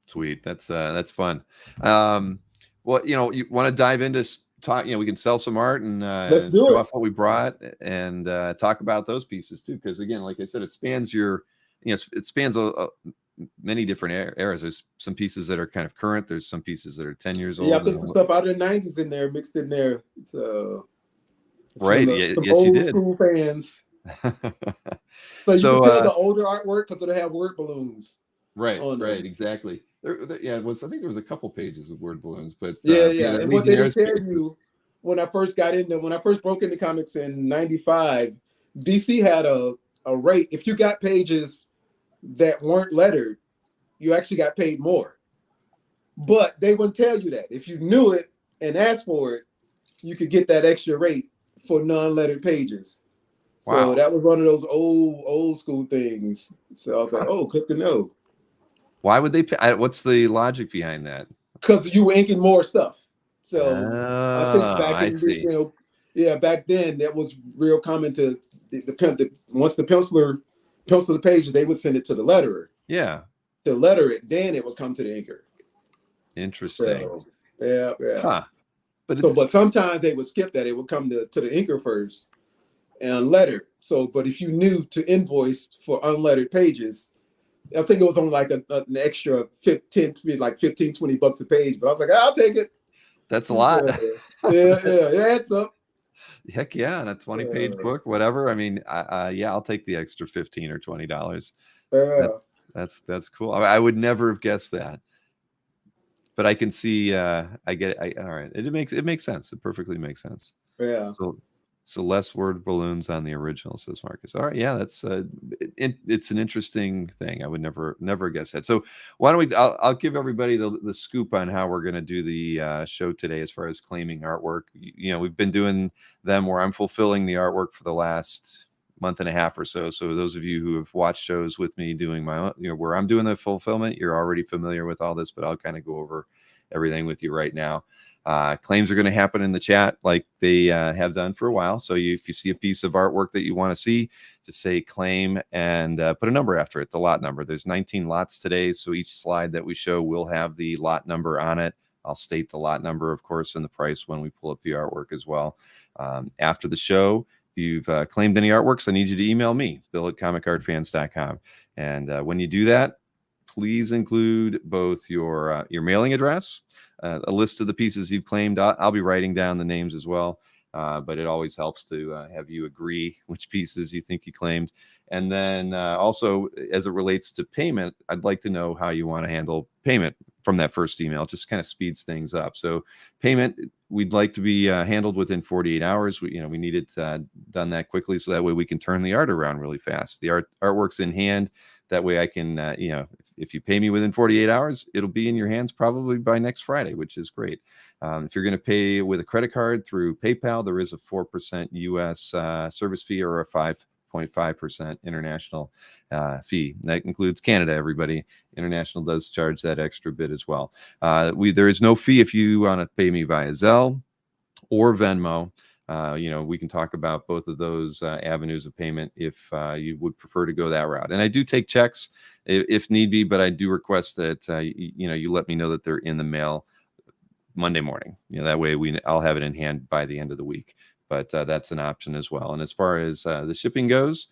Sweet. That's fun. Well, you want to dive into talk, we can sell some art and Let's do show it. off what we brought and talk about those pieces too. Because again, like I said, it spans it spans many different eras. There's some pieces that are kind of current. There's some pieces that are 10 years old. Yeah, I think some stuff out of the 90s in there, mixed in there. It's right. some Yes, you old did. school fans. So you can tell the older artwork because it'll have word balloons. Right, right, exactly. It was. I think there was a couple pages of word balloons, but yeah. And what they did tell you when I first broke into comics in '95, DC had a rate. If you got pages that weren't lettered, you actually got paid more. But they wouldn't tell you that. If you knew it and asked for it, you could get that extra rate for non-lettered pages. So that was one of those old school things. So I was like, oh, good to know. Why would they pay? What's the logic behind that? Because you were inking more stuff. So I think back then that was real common to once the pencil the pages, they would send it to the letterer. Yeah. To letter it, then it would come to the inker. Interesting. So, yeah. Huh. But sometimes they would skip that. It would come to the inker first and letter. So, but if you knew to invoice for unlettered pages, I think it was on like an extra 15, $20 a page. But I was like, I'll take it. That's a lot. It adds up. Heck yeah, on a 20-page book, whatever. I mean, I'll take the extra $15 or $20. That's cool. I would never have guessed that, but I can see. I get it. All right, it makes sense. It perfectly makes sense. Yeah. So less word balloons on the original, says Marcus. All right, yeah, that's it's an interesting thing. I would never guess that. So why don't I'll give everybody the scoop on how we're going to do the show today as far as claiming artwork. We've been doing them where I'm fulfilling the artwork for the last month and a half or so. So those of you who have watched shows with me doing my own, where I'm doing the fulfillment, you're already familiar with all this, but I'll kind of go over everything with you right now. Claims are going to happen in the chat like they have done for a while. So if you see a piece of artwork that you want to see, just say claim and put a number after it, the lot number. There's 19 lots today, so each slide that we show will have the lot number on it. I'll state the lot number, of course, and the price when we pull up the artwork as well. After the show, if you've claimed any artworks, I need you to email me, bill@comicartfans.com. And when you do that, please include both your mailing address, a list of the pieces you've claimed. I'll be writing down the names as well, but it always helps to have you agree which pieces you think you claimed. And then also, as it relates to payment, I'd like to know how you want to handle payment from that first email. It just kind of speeds things up. So payment, we'd like to be handled within 48 hours. We need it done that quickly, so that way we can turn the art around really fast. The artwork's in hand. That way I can, if you pay me within 48 hours, it'll be in your hands probably by next Friday, which is great. If you're going to pay with a credit card through PayPal, there is a 4% U.S. Service fee or a 5.5% international fee. That includes Canada, everybody. International does charge that extra bit as well. There is no fee if you want to pay me via Zelle or Venmo. We can talk about both of those avenues of payment if you would prefer to go that route. And I do take checks if need be, but I do request that, you let me know that they're in the mail Monday morning. That way I'll have it in hand by the end of the week. But that's an option as well. And as far as the shipping goes,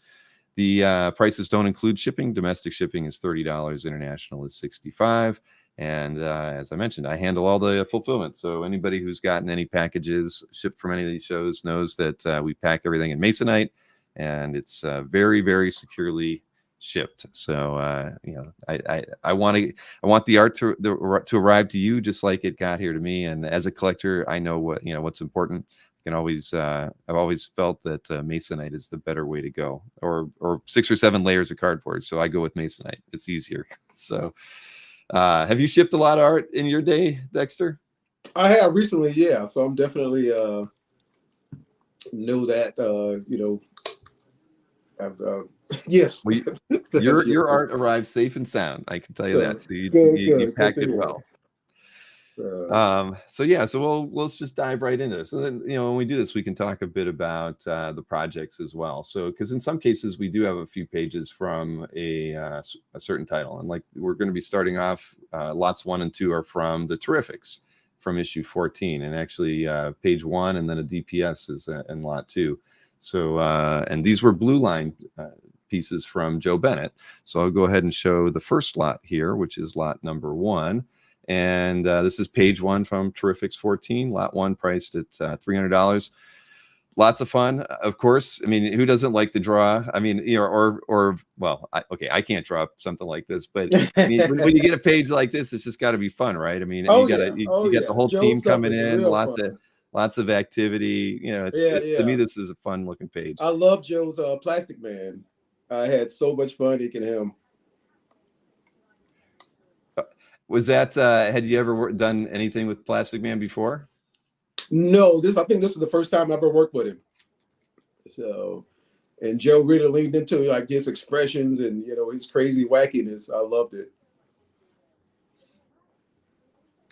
the prices don't include shipping. Domestic shipping is $30. International is $65. And as I mentioned, I handle all the fulfillment. So anybody who's gotten any packages shipped from any of these shows knows that we pack everything in Masonite, and it's very, very securely shipped. So I want the art to arrive to you just like it got here to me. And as a collector, I know what's important. I've always felt that Masonite is the better way to go, or 6 or 7 layers of cardboard. So I go with Masonite. It's easier. So. Have you shipped a lot of art in your day, Dexter? I have recently, yeah. So I'm definitely know that yes. Well, your art arrived safe and sound. I can tell you that. So you packed it well. So yeah, so let's just dive right into this. And then, when we do this, we can talk a bit about the projects as well. So, because in some cases we do have a few pages from a certain title, and like we're going to be starting off, lots 1 and 2 are from the Terrifics from issue 14, and actually page 1 and then a DPS is in lot 2. So, and these were blue line pieces from Joe Bennett. So I'll go ahead and show the first lot here, which is lot number 1. And this is page 1 from Terrifics 14, lot 1, priced at $300. Lots of fun, of course. I mean, who doesn't like to draw? I mean, well, I can't draw something like this, but I mean, when you get a page like this, it's just got to be fun, right? I mean, you got the whole team coming in, lots of activity. To me, this is a fun looking page. I love Joe's Plastic Man. I had so much fun inking him. Was that, had you ever done anything with Plastic Man before? No, I think this is the first time I ever worked with him. So, and Joe really leaned into like his expressions and, his crazy wackiness. I loved it.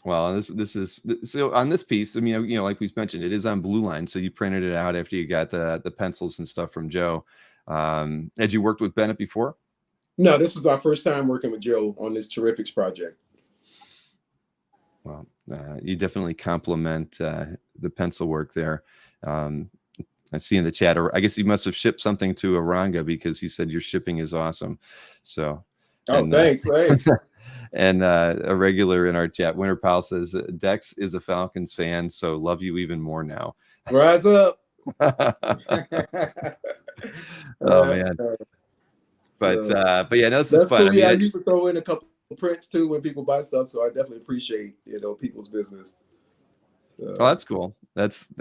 Well, this is so on this piece. I mean, like we mentioned, it is on blue line. So you printed it out after you got the pencils and stuff from Joe. Had you worked with Bennett before? No, this is my first time working with Joe on this Terrifics project. Well, you definitely compliment the pencil work there. I see in the chat, or I guess you must have shipped something to Aranga because he said your shipping is awesome. So, thanks. And a regular in our chat, Winter Powell says, Dex is a Falcons fan, so love you even more now. Rise up. Oh man. But yeah, no, this is fun. Cool. I used to throw in a couple prints too when people buy stuff, so I definitely appreciate people's business. So. Oh, that's cool. That's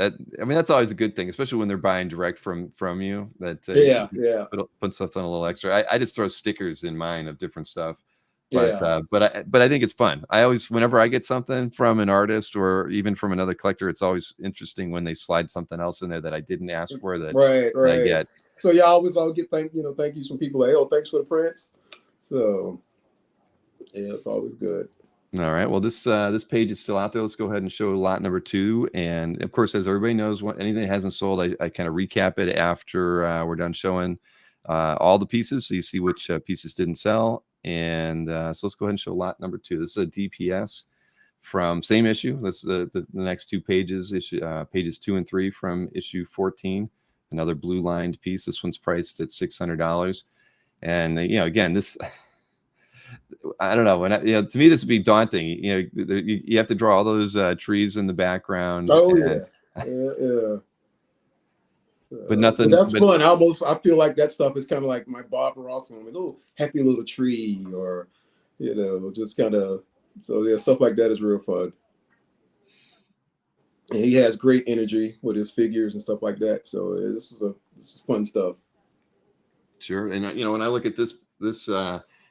always a good thing, especially when they're buying direct from you. That put something a little extra. I just throw stickers in mine of different stuff, but I think it's fun. I always, whenever I get something from an artist or even from another collector, it's always interesting when they slide something else in there that I didn't ask for that I get. So y'all always get thank yous from people like, oh, thanks for the prints. So yeah, it's always good. All right. Well, this page is still out there. Let's go ahead and show lot number 2. And of course, as everybody knows, anything that hasn't sold, I kind of recap it after we're done showing all the pieces, so you see which pieces didn't sell. And so let's go ahead and show lot number 2. This is a DPS from same issue. This is the next 2 pages, pages 2 and 3 from issue 14. Another blue lined piece. This one's priced at $600. And again, this. I don't know. To me, this would be daunting. You have to draw all those trees in the background. Oh yeah. But nothing. But that's fun. I feel like that stuff is kind of like my Bob Ross one, a little happy little tree, or just kind of. So yeah, stuff like that is real fun. And he has great energy with his figures and stuff like that. So this is fun stuff. Sure, and when I look at this.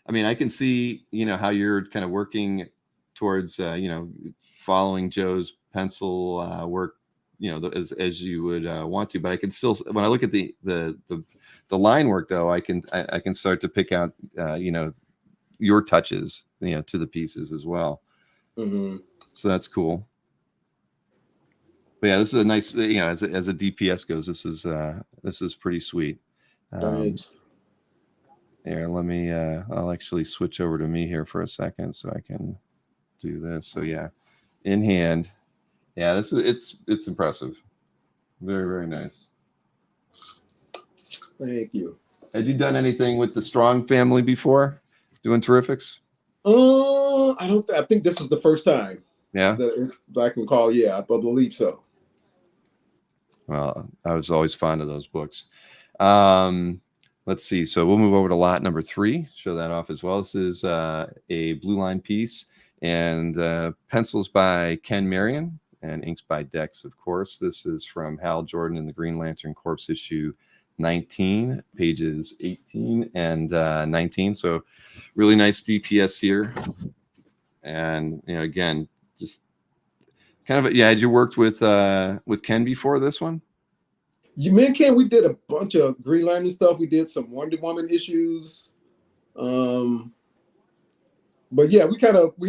I mean, I can see, how you're kind of working towards, following Joe's pencil work, as you would want to. But I can still, when I look at the line work, though, I can start to pick out, your touches, to the pieces as well. Mm-hmm. So that's cool. But yeah, this is a nice, as a DPS goes, this is pretty sweet. Thanks. Here, let me, I'll actually switch over to me here for a second so I can do this. So yeah, in hand. Yeah, it's impressive. Very, very nice. Thank you. Had you done anything with the Strong family before, doing Terrifics? I think this was the first time. Yeah. That if I can call, I believe so. Well, I was always fond of those books. Let's see. So we'll move over to lot number 3. Show that off as well. This is a blue line piece and pencils by Ken Marion and inks by Dex, of course. This is from Hal Jordan in the Green Lantern Corps issue 19, pages 18 and 19. So really nice DPS here. And again, just kind of had you worked with Ken before this one? Me and Ken, we did a bunch of Green Lantern stuff. We did some Wonder Woman issues. But yeah, we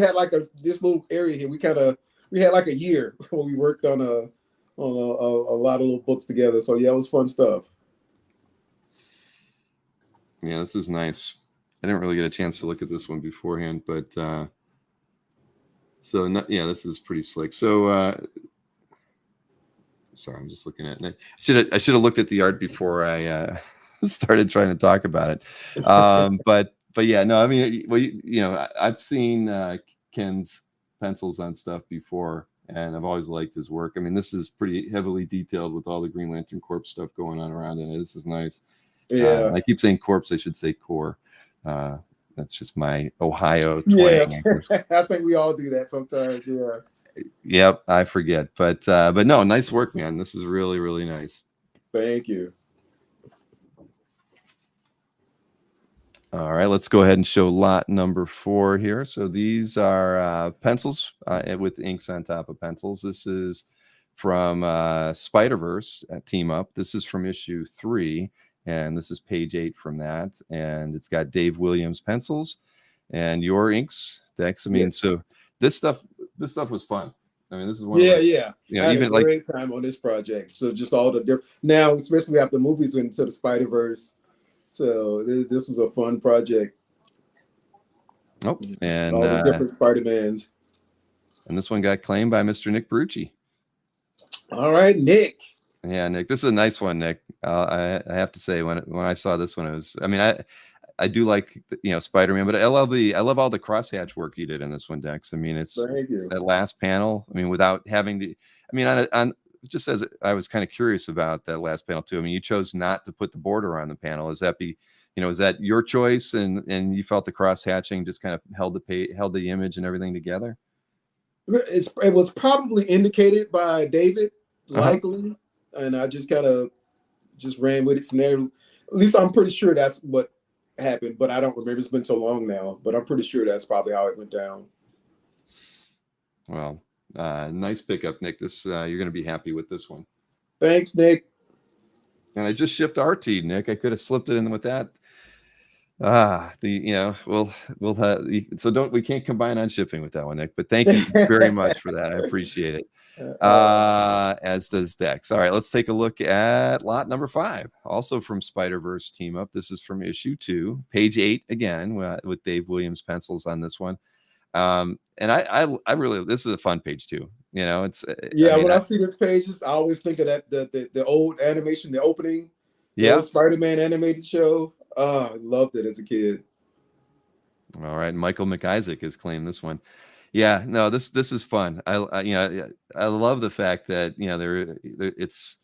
had like this little area here. We kind of we had like a year where we worked on a lot of little books together. So yeah, it was fun stuff. Yeah, this is nice. I didn't really get a chance to look at this one beforehand, but yeah, this is pretty slick. So sorry, I'm just looking at it. I should have looked at the art before I started trying to talk about it. But yeah, no, I mean, well, you know, I've seen Ken's pencils on stuff before, and I've always liked his work. I mean, this is pretty heavily detailed with all the Green Lantern Corps stuff going on around in it. This is nice. Yeah, I keep saying corpse. I should say core. That's just my Ohio twang. Yeah, I think we all do that sometimes. Yeah. Yep, I forget, but no, nice work, man. This is really, really nice. Thank you. All right, let's go ahead and show lot number 4 here. So these are pencils with inks on top of pencils. This is from Spider-Verse Team Up. This is from issue 3, and this is page 8 from that. And it's got Dave Williams pencils and your inks, Dex. I mean, Yes. So this stuff was fun. I mean, this is one. Yeah, of my, yeah. you know, I had even a great time on this project. So just all the different now, especially after movies went into the Spider-Verse. So this was a fun project. Oh, and all the different Spider-Mans. And this one got claimed by Mr. Nick Brucci. All right, Nick. Yeah, Nick, this is a nice one, Nick. I have to say, when I saw this one, it was. I mean, I do like, you know, Spider-Man, but I love all the crosshatch work you did in this one, Dex. I mean, it's that last panel. I mean, without having to. I mean, on just as I was kind of curious about that last panel too. I mean, you chose not to put the border on the panel. Is that is that your choice, and you felt the cross hatching just kind of held the image and everything together? It was probably indicated by David, likely, and I just kind of just ran with it from there. At least I'm pretty sure that's what happened, but I don't remember. It's been so long now, but I'm pretty sure that's probably how it went down. Well, nice pickup, Nick. This you're going to be happy with this one. Thanks, Nick. And I just shipped RT, Nick. I could have slipped it in with that. We can't combine on shipping with that one, Nick. But thank you very much for that. I appreciate it. As does Dex. All right, let's take a look at lot number 5, also from Spider-Verse Team Up. This is from issue 2, page 8 again, with Dave Williams pencils on this one. And I really, this is a fun page too. You know, it's when I see this page, I always think of that the old animation, the opening, Spider-Man animated show. I loved it as a kid. All right, Michael McIsaac has claimed this one. Yeah, no, this is fun. I love the fact that it's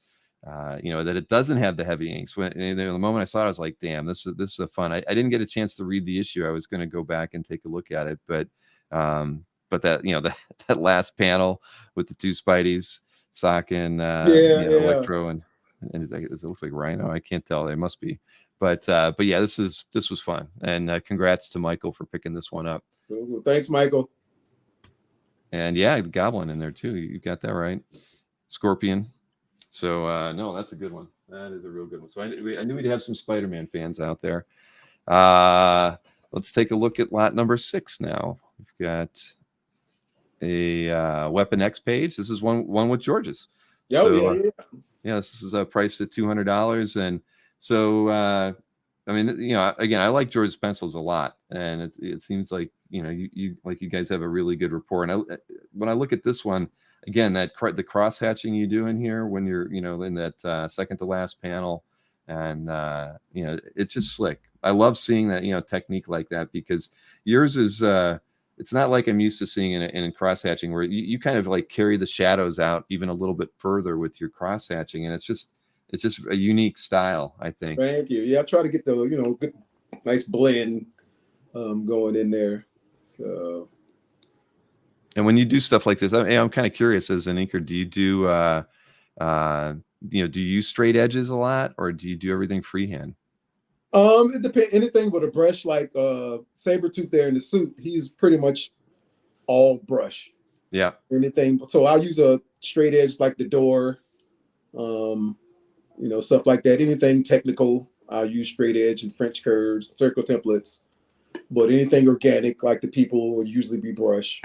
that it doesn't have the heavy inks. When the moment I saw it, I was like, damn, this is a fun. I didn't get a chance to read the issue. I was going to go back and take a look at it, but that that last panel with the two Spideys, Sock and Electro and it looks like Rhino. I can't tell. It must be. But yeah, this was fun, and congrats to Michael for picking this one up. Well, thanks, Michael. And yeah, the Goblin in there too. You got that right. Scorpion. So no, that's a good one. That is a real good one. So I knew we'd have some Spider-Man fans out there. Let's take a look at lot number 6 now. We've got a Weapon X page. This is one with George's. Yeah, this is priced at $200, and so I mean, again, I like George's pencils a lot, and it seems like you guys have a really good rapport. And when I look at this one again, the cross hatching you do in here when you're in that second to last panel, and it's just slick. I love seeing that technique like that, because yours is it's not like I'm used to seeing in cross hatching, where you kind of like carry the shadows out even a little bit further with your cross hatching, and it's just a unique style, I think. Thank you. Yeah, I try to get the good, nice blend going in there. So, and when you do stuff like this, I'm kind of curious, as an inker, do you do do you use straight edges a lot, or do you do everything freehand? It depends. Anything with a brush, like Sabretooth there in the suit, he's pretty much all brush. Yeah. Anything. So I'll use a straight edge like the door, stuff like that. Anything technical, I'll use straight edge and French curves, circle templates. But anything organic, like the people, would usually be brush.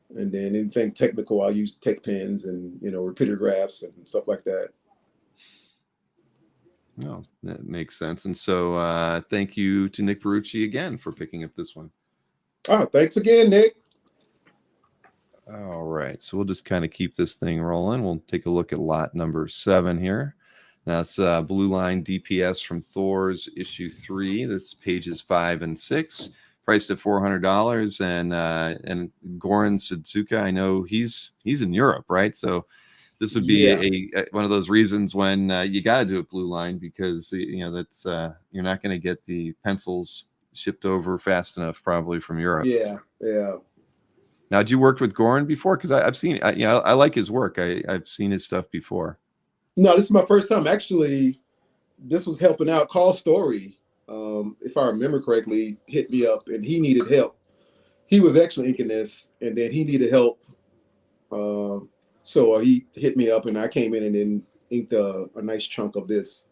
And then anything technical, I'll use tech pens and, repeater graphs and stuff like that. No, that makes sense. And so thank you to Nick Barucci again for picking up this one. Oh, thanks again, Nick. All right, so we'll just kind of keep this thing rolling. We'll take a look at lot number 7 here. That's Blue Line DPS from Thor's issue 3. This pages 5 and 6, priced at $400. And Goran Sudzuka, I know he's in Europe, right? So this would be a one of those reasons when you got to do it Blue Line, because that's you're not going to get the pencils shipped over fast enough probably from Europe. Yeah. Now, had you worked with Goran before? Because I've seen, I like his work. I've seen his stuff before. No, this is my first time. Actually, this was helping out. Carl Story, if I remember correctly, hit me up, and he needed help. He was actually inking this, and then he needed help. So he hit me up, and I came in and then inked a nice chunk of this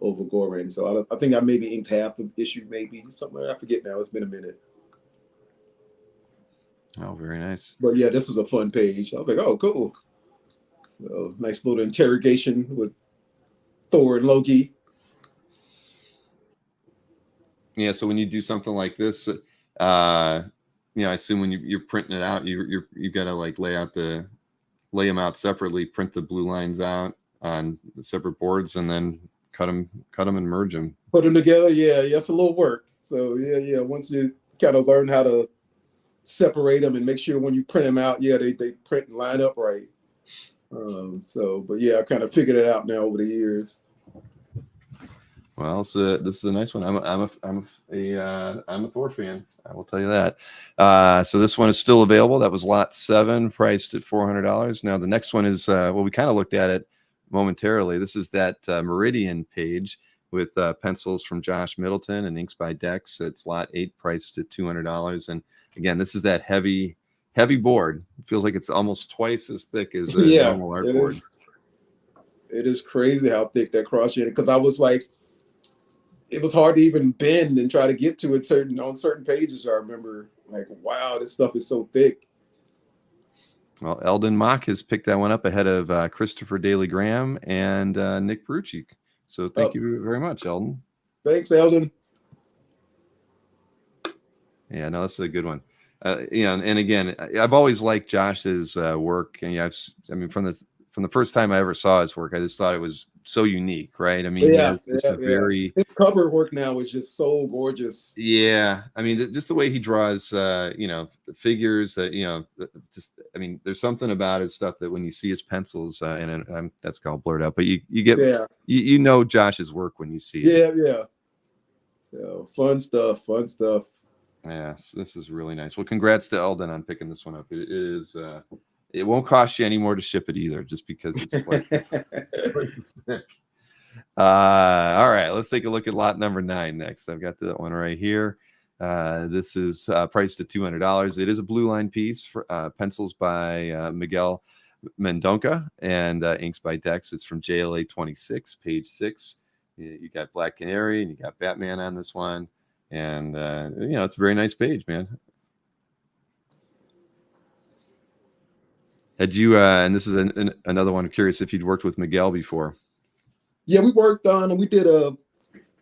over Goran. So I think I maybe inked half the issue, maybe something. I forget now. It's been a minute. Oh, very nice. But yeah, this was a fun page. I was like, oh, cool. So nice little interrogation with Thor and Loki. Yeah, so when you do something like this, I assume when you're printing it out, you got to like lay them out separately, print the blue lines out on the separate boards, and then cut them and merge them. Put them together. Yeah, it's a little work. So yeah. Once you kind of learn how to separate them and make sure when you print them out, they print and line up right. But yeah, I kind of figured it out now over the years. Well, so this is a nice one. I'm a Thor fan. I will tell you that. So this one is still available. That was lot 7, priced at $400. Now the next one is we kind of looked at it momentarily. This is that Meridian page with pencils from Josh Middleton and inks by Dex. It's lot 8, priced at $200. And again, this is that heavy board. It feels like it's almost twice as thick as a normal art board. It is crazy how thick that CrossGen, because I was like, it was hard to even bend and try to get to it on certain pages. I remember like, wow, this stuff is so thick. Well, Eldon Mock has picked that one up ahead of Christopher Daly Graham and Nick Barucci. So thank you very much, Eldon. Thanks, Eldon. Yeah, no, that's a good one. And again, I've always liked Josh's work, and from the first time I ever saw his work, I just thought it was so unique, right? I mean, very his cover work now is just so gorgeous. Yeah, I mean, just the way he draws, figures that there's something about his stuff that when you see his pencils, and that's called blurred out, but you get Josh's work when you see it. Yeah. So fun stuff. Yes, this is really nice. Well, congrats to Eldon on picking this one up. It is. It won't cost you any more to ship it either, just because it's quite thick. All right, let's take a look at lot number 9 next. I've got that one right here. This is priced at $200. It is a blue line piece for pencils by Miguel Mendonca and inks by Dex. It's from JLA 26, page 6. You got Black Canary and you got Batman on this one. And it's a very nice page, man. Had you and this is another one, I'm curious if you'd worked with Miguel before. Yeah, we worked on, and we did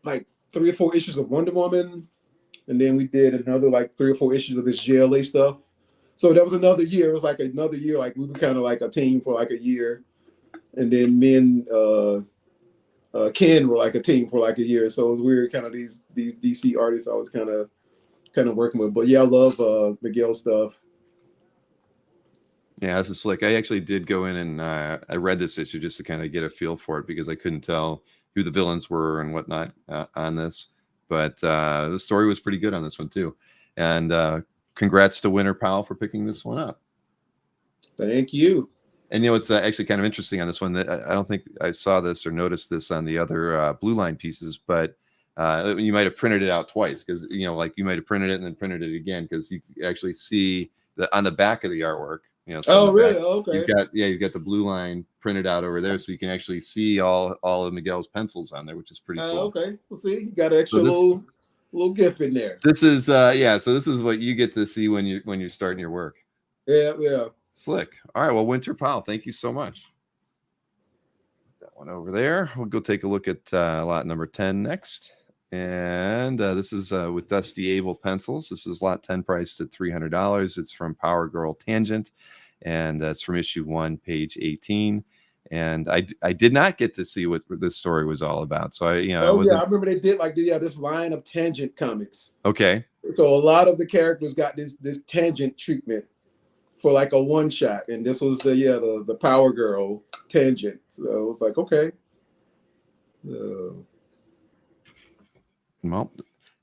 like 3 or 4 issues of Wonder Woman, and then we did another like 3 or 4 issues of his JLA stuff. So that was another year. It was like another year, like we were kind of like a team for like a year, and then me and Ken were like a team for like a year. So it was weird, kind of these DC artists I was kind of working with. But yeah, I love Miguel's stuff. Yeah, this is slick. I actually did go in and I read this issue just to kind of get a feel for it, because I couldn't tell who the villains were and whatnot on this. But the story was pretty good on this one too. And congrats to Winter Powell for picking this one up. Thank you. And it's actually kind of interesting on this one that I don't think I saw this or noticed this on the other blue line pieces, but you might have printed it out twice, because like you might have printed it and then printed it again, because you actually see on the back of the artwork. So really? Okay. You've got the blue line printed out over there, so you can actually see all of Miguel's pencils on there, which is pretty cool. Okay. Well, see, you got an extra little gift in there. This is so this is what you get to see when you're starting your work. Yeah. Slick. All right. Well, Winter Powell, thank you so much. Put that one over there. We'll go take a look at lot number 10 next. And this is with Dusty Able pencils. This is lot 10 priced at $300. It's from Power Girl Tangent, and that's from issue 1, page 18. And I did not get to see what this story was all about. So I remember they did this line of Tangent comics. Okay. So a lot of the characters got this Tangent treatment for like a one shot, and this was the Power Girl Tangent. So it was like, okay. Well,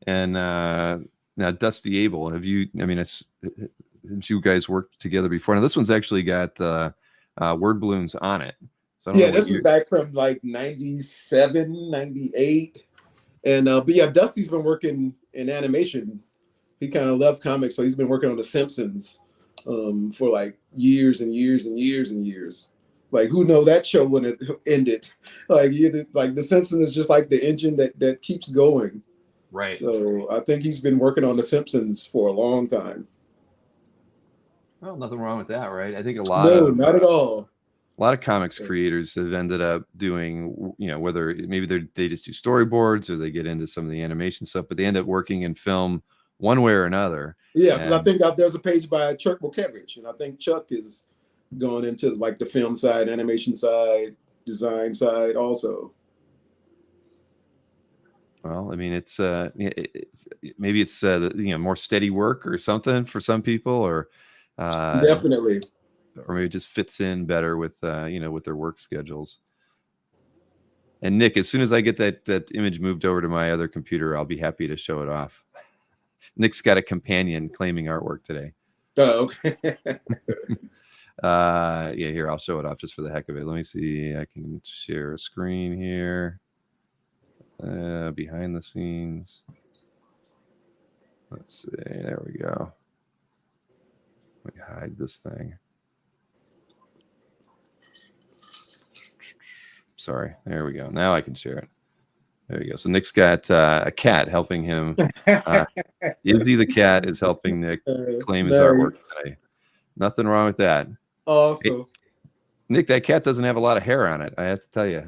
and now Dusty Able, did you guys work together before? Now this one's actually got the word balloons on it. So this is back from like 97, 98. And but yeah, Dusty's been working in animation. He kind of loved comics, so he's been working on The Simpsons for like years and years and years and years. Like, who know that show when it ended? Like The Simpsons is just like the engine that keeps going. Right. So I think he's been working on The Simpsons for a long time. Well, nothing wrong with that, right? I think not at all. A lot of comics creators have ended up doing, whether maybe they just do storyboards or they get into some of the animation stuff, but they end up working in film one way or another. Yeah, because I think there's a page by Chuck Bukevich, and I think Chuck is going into like the film side, animation side, design side also. Well, I mean, it's maybe it's more steady work or something for some people, or definitely, or maybe it just fits in better with with their work schedules. And Nick, as soon as I get that image moved over to my other computer, I'll be happy to show it off. Nick's got a companion claiming artwork today. Oh, okay. Here, I'll show it off just for the heck of it. Let me see. I can share a screen here. Behind the scenes. Let's see. There we go. Let me hide this thing. Sorry. There we go. Now I can share it. There you go. So Nick's got a cat helping him. Izzy the cat is helping Nick claim his artwork today. Nothing wrong with that. Awesome. Hey, Nick, that cat doesn't have a lot of hair on it, I have to tell you.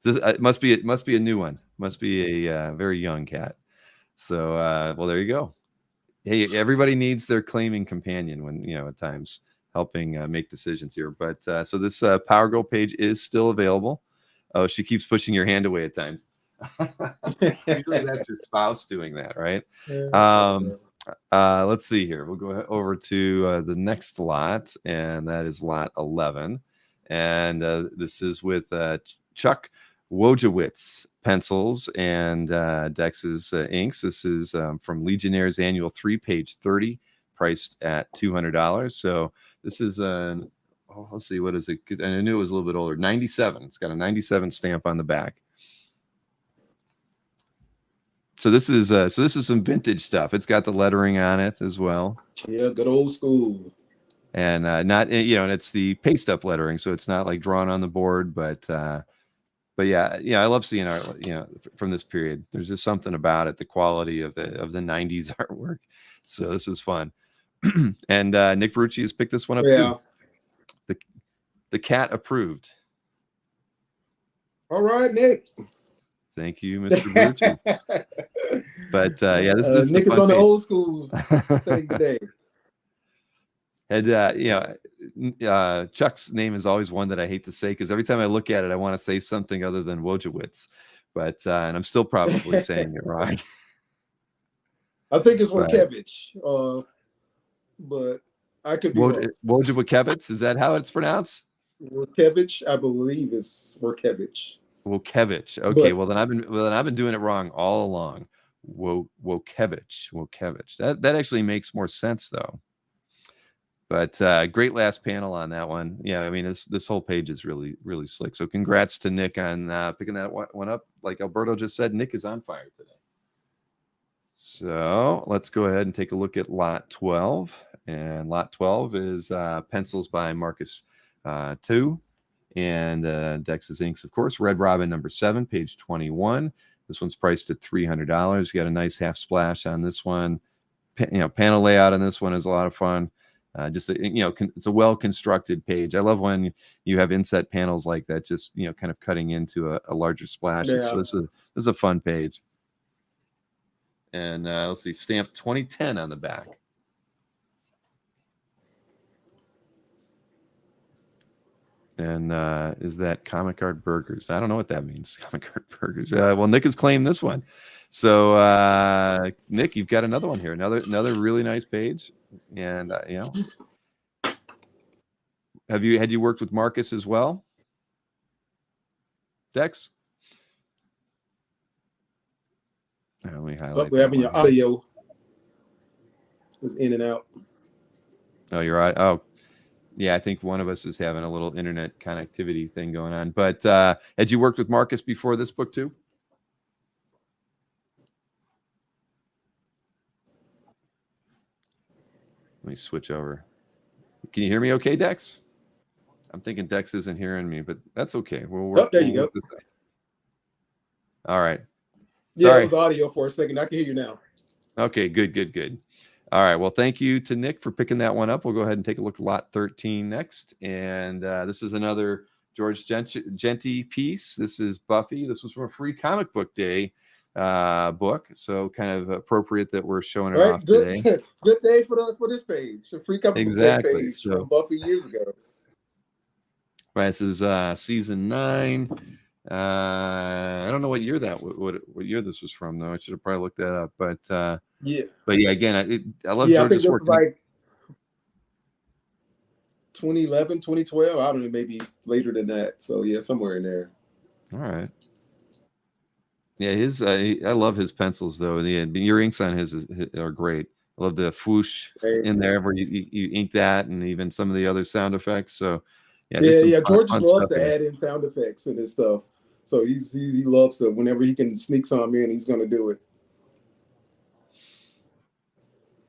It must be a new one. Must be a very young cat. So well, there you go. Hey, everybody needs their claiming companion when at times helping make decisions here. But so this Power Girl page is still available. Oh, she keeps pushing your hand away at times. Usually that's your spouse doing that, right? Let's see here. We'll go over to the next lot, and that is lot 11. And this is with Chuck Wojciech pencils and Dex's inks. This is from Legionnaire's Annual 3, page 30, priced at $200. So this is let's see, what is it? And I knew it was a little bit older. 97. It's got a 97 stamp on the back. So this is some vintage stuff. It's got the lettering on it as well. Yeah, good old school. And not and it's the paste up lettering, so it's not like drawn on the board, but yeah, I love seeing art, from this period. There's just something about it, the quality of the 90s artwork. So this is fun. And Nick Barucci has picked this one up too. The cat approved. All right, Nick. Thank you, Mr. Barucci. But this Nick is on the old school thing today. And Chuck's name is always one that I hate to say, because every time I look at it, I want to say something other than Wojciech. But and I'm still probably saying it wrong. I think it's Wojciech, but I could be wrong. Wojciech, is that how it's pronounced? Wojciech, I believe it's Wojciech. Wojciech. Okay, well then I've been doing it wrong all along. Wojciech. That actually makes more sense though. But great last panel on that one. Yeah, I mean this whole page is really, really slick. So congrats to Nick on picking that one up. Like Alberto just said, Nick is on fire today. So let's go ahead and take a look at lot 12. And lot 12 is pencils by Marcus 2 and Dex's inks, of course. Red Robin number 7, page 21. This one's priced at $300. You got a nice half splash on this one. panel layout on this one is a lot of fun. It's a well-constructed page. I love when you have inset panels like that, just kind of cutting into a larger splash. Yeah. So this is a fun page. And let's see, stamp 2010 on the back. And is that Comic Art Burgers? I don't know what that means. Comic Art Burgers. Well, Nick has claimed this one. So Nick, you've got another one here. Another really nice page. And had you worked with Marcus as well, Dex? Let me highlight. We're having your audio is in and out. Oh, you're right. Oh, yeah. I think one of us is having a little internet connectivity thing going on. But had you worked with Marcus before this book too? Let me switch over. Can you hear me okay, Dex? I'm thinking Dex isn't hearing me, but that's okay. We'll work. There you go. All right. Yeah, it was audio for a second. I can hear you now. Okay, good. All right. Well, thank you to Nick for picking that one up. We'll go ahead and take a look at lot 13 next. And this is another George Jeanty piece. This is Buffy. This was from a free comic book day book, so kind of appropriate that we're showing it off today. Good day for this page, a free comic book page from Buffy years ago. Right, this is season 9. I don't know what year what year this was from though. I should have probably looked that up, but yeah. Again, I love George's I think this work. is like 2011, 2012. I don't know, maybe later than that. So yeah, somewhere in there. All right. Yeah, I love his pencils though. Your inks on his are great. I love the whoosh in there where you ink that, and even some of the other sound effects. So yeah. George loves to add in sound effects and his stuff. So he loves it. Whenever he can sneak some in, he's gonna do it.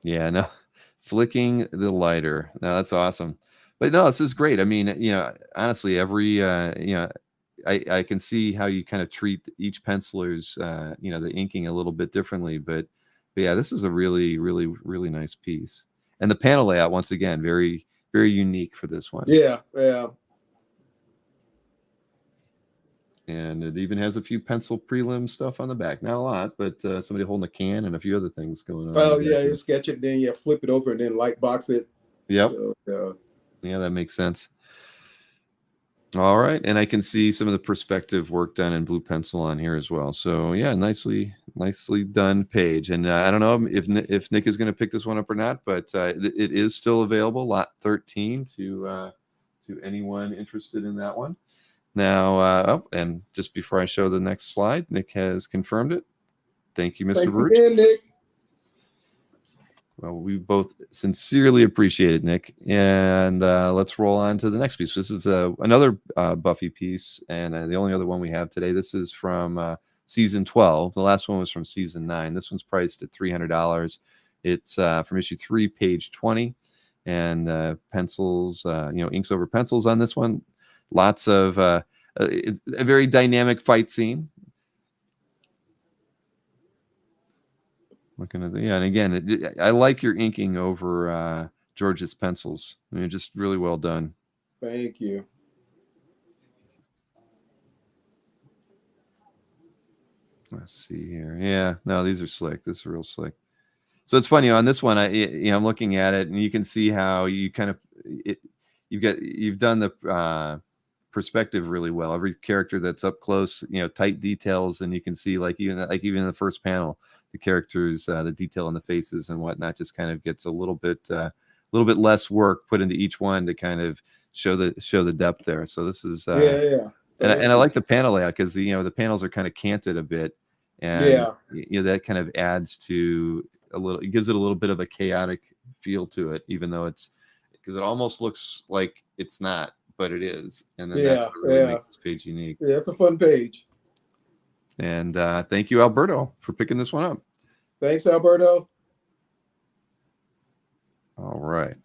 Yeah, no, flicking the lighter. No, that's awesome. But no, this is great. I mean, honestly, every I can see how you kind of treat each penciler's, the inking a little bit differently, but yeah, this is a really, really, really nice piece. And the panel layout, once again, very, very unique for this one. Yeah. And it even has a few pencil prelim stuff on the back. Not a lot, but somebody holding a can and a few other things going on. Oh yeah, you sketch it, then you flip it over and then light box it. Yep. Yeah, that makes sense. All right, and I can see some of the perspective work done in blue pencil on here as well. So yeah, nicely done page. And I don't know if Nick is going to pick this one up or not, but it is still available, lot 13, to anyone interested in that one. Now, and just before I show the next slide, Nick has confirmed it. Thank you, Mr. Thanks Baruch. again, Nick. Well, we both sincerely appreciate it, Nick. And let's roll on to the next piece. This is another Buffy piece, and the only other one we have today. This is from season 12. The last one was from season 9. This one's priced at $300. It's from issue 3, page 20, and pencils. Inks over pencils on this one. Lots of it's a very dynamic fight scene. Looking at and again, I like your inking over George's pencils. I mean, just really well done. Thank you. Let's see here. Yeah, no, these are slick. This is real slick. So it's funny on this one. I'm looking at it, and you can see how you kind of you've done the perspective really well. Every character that's up close, tight details, and you can see even in the first panel, the characters, the detail in the faces and whatnot just kind of gets a little bit less work put into each one to kind of show the depth there. So this is yeah. And I like the panel layout because the panels are kind of canted a bit, and that kind of adds to it gives it a little bit of a chaotic feel to it, even though because it almost looks like it's not, but it is. And then that's what really makes this page unique. Yeah, it's a fun page. And thank you, Alberto, for picking this one up. Thanks, Alberto. All right.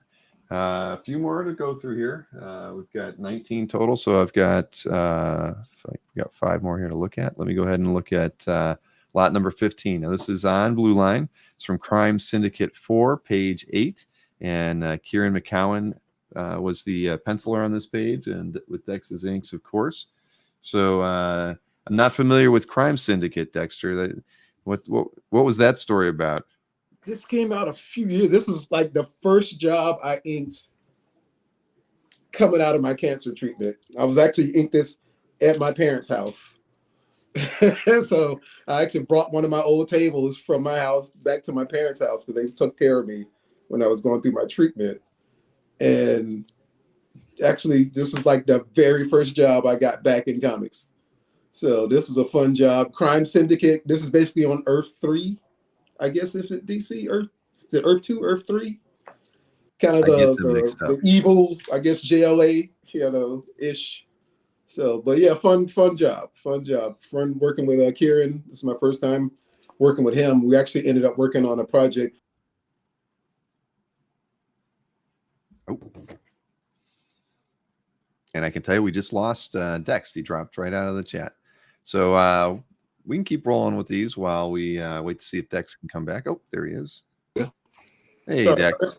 A few more to go through here. We've got 19 total, so I've got 5 more here to look at. Let me go ahead and look at lot number 15. Now this is on Blue Line. It's from Crime Syndicate 4, page 8, and Kieran McCowan was the penciler on this page, and with Dex's inks, of course. So I'm not familiar with Crime Syndicate, Dexter. What was that story about? This came out a few years. This is like the first job I inked coming out of my cancer treatment. I was actually inked this at my parents' house. So I actually brought one of my old tables from my house back to my parents' house because they took care of me when I was going through my treatment. And actually, this is like the very first job I got back in comics. So this is a fun job. Crime Syndicate. This is basically on Earth 3, I guess, if it's DC. Earth, is it Earth 2, Earth 3? Kind of the evil, I guess, JLA, ish. So, but yeah, fun job. Fun working with Kieran. This is my first time working with him. We actually ended up working on a project. Oh. And I can tell you, we just lost Dex. He dropped right out of the chat. So we can keep rolling with these while we wait to see if Dex can come back. Oh, there he is. Yeah. Hey, Sorry. Dex.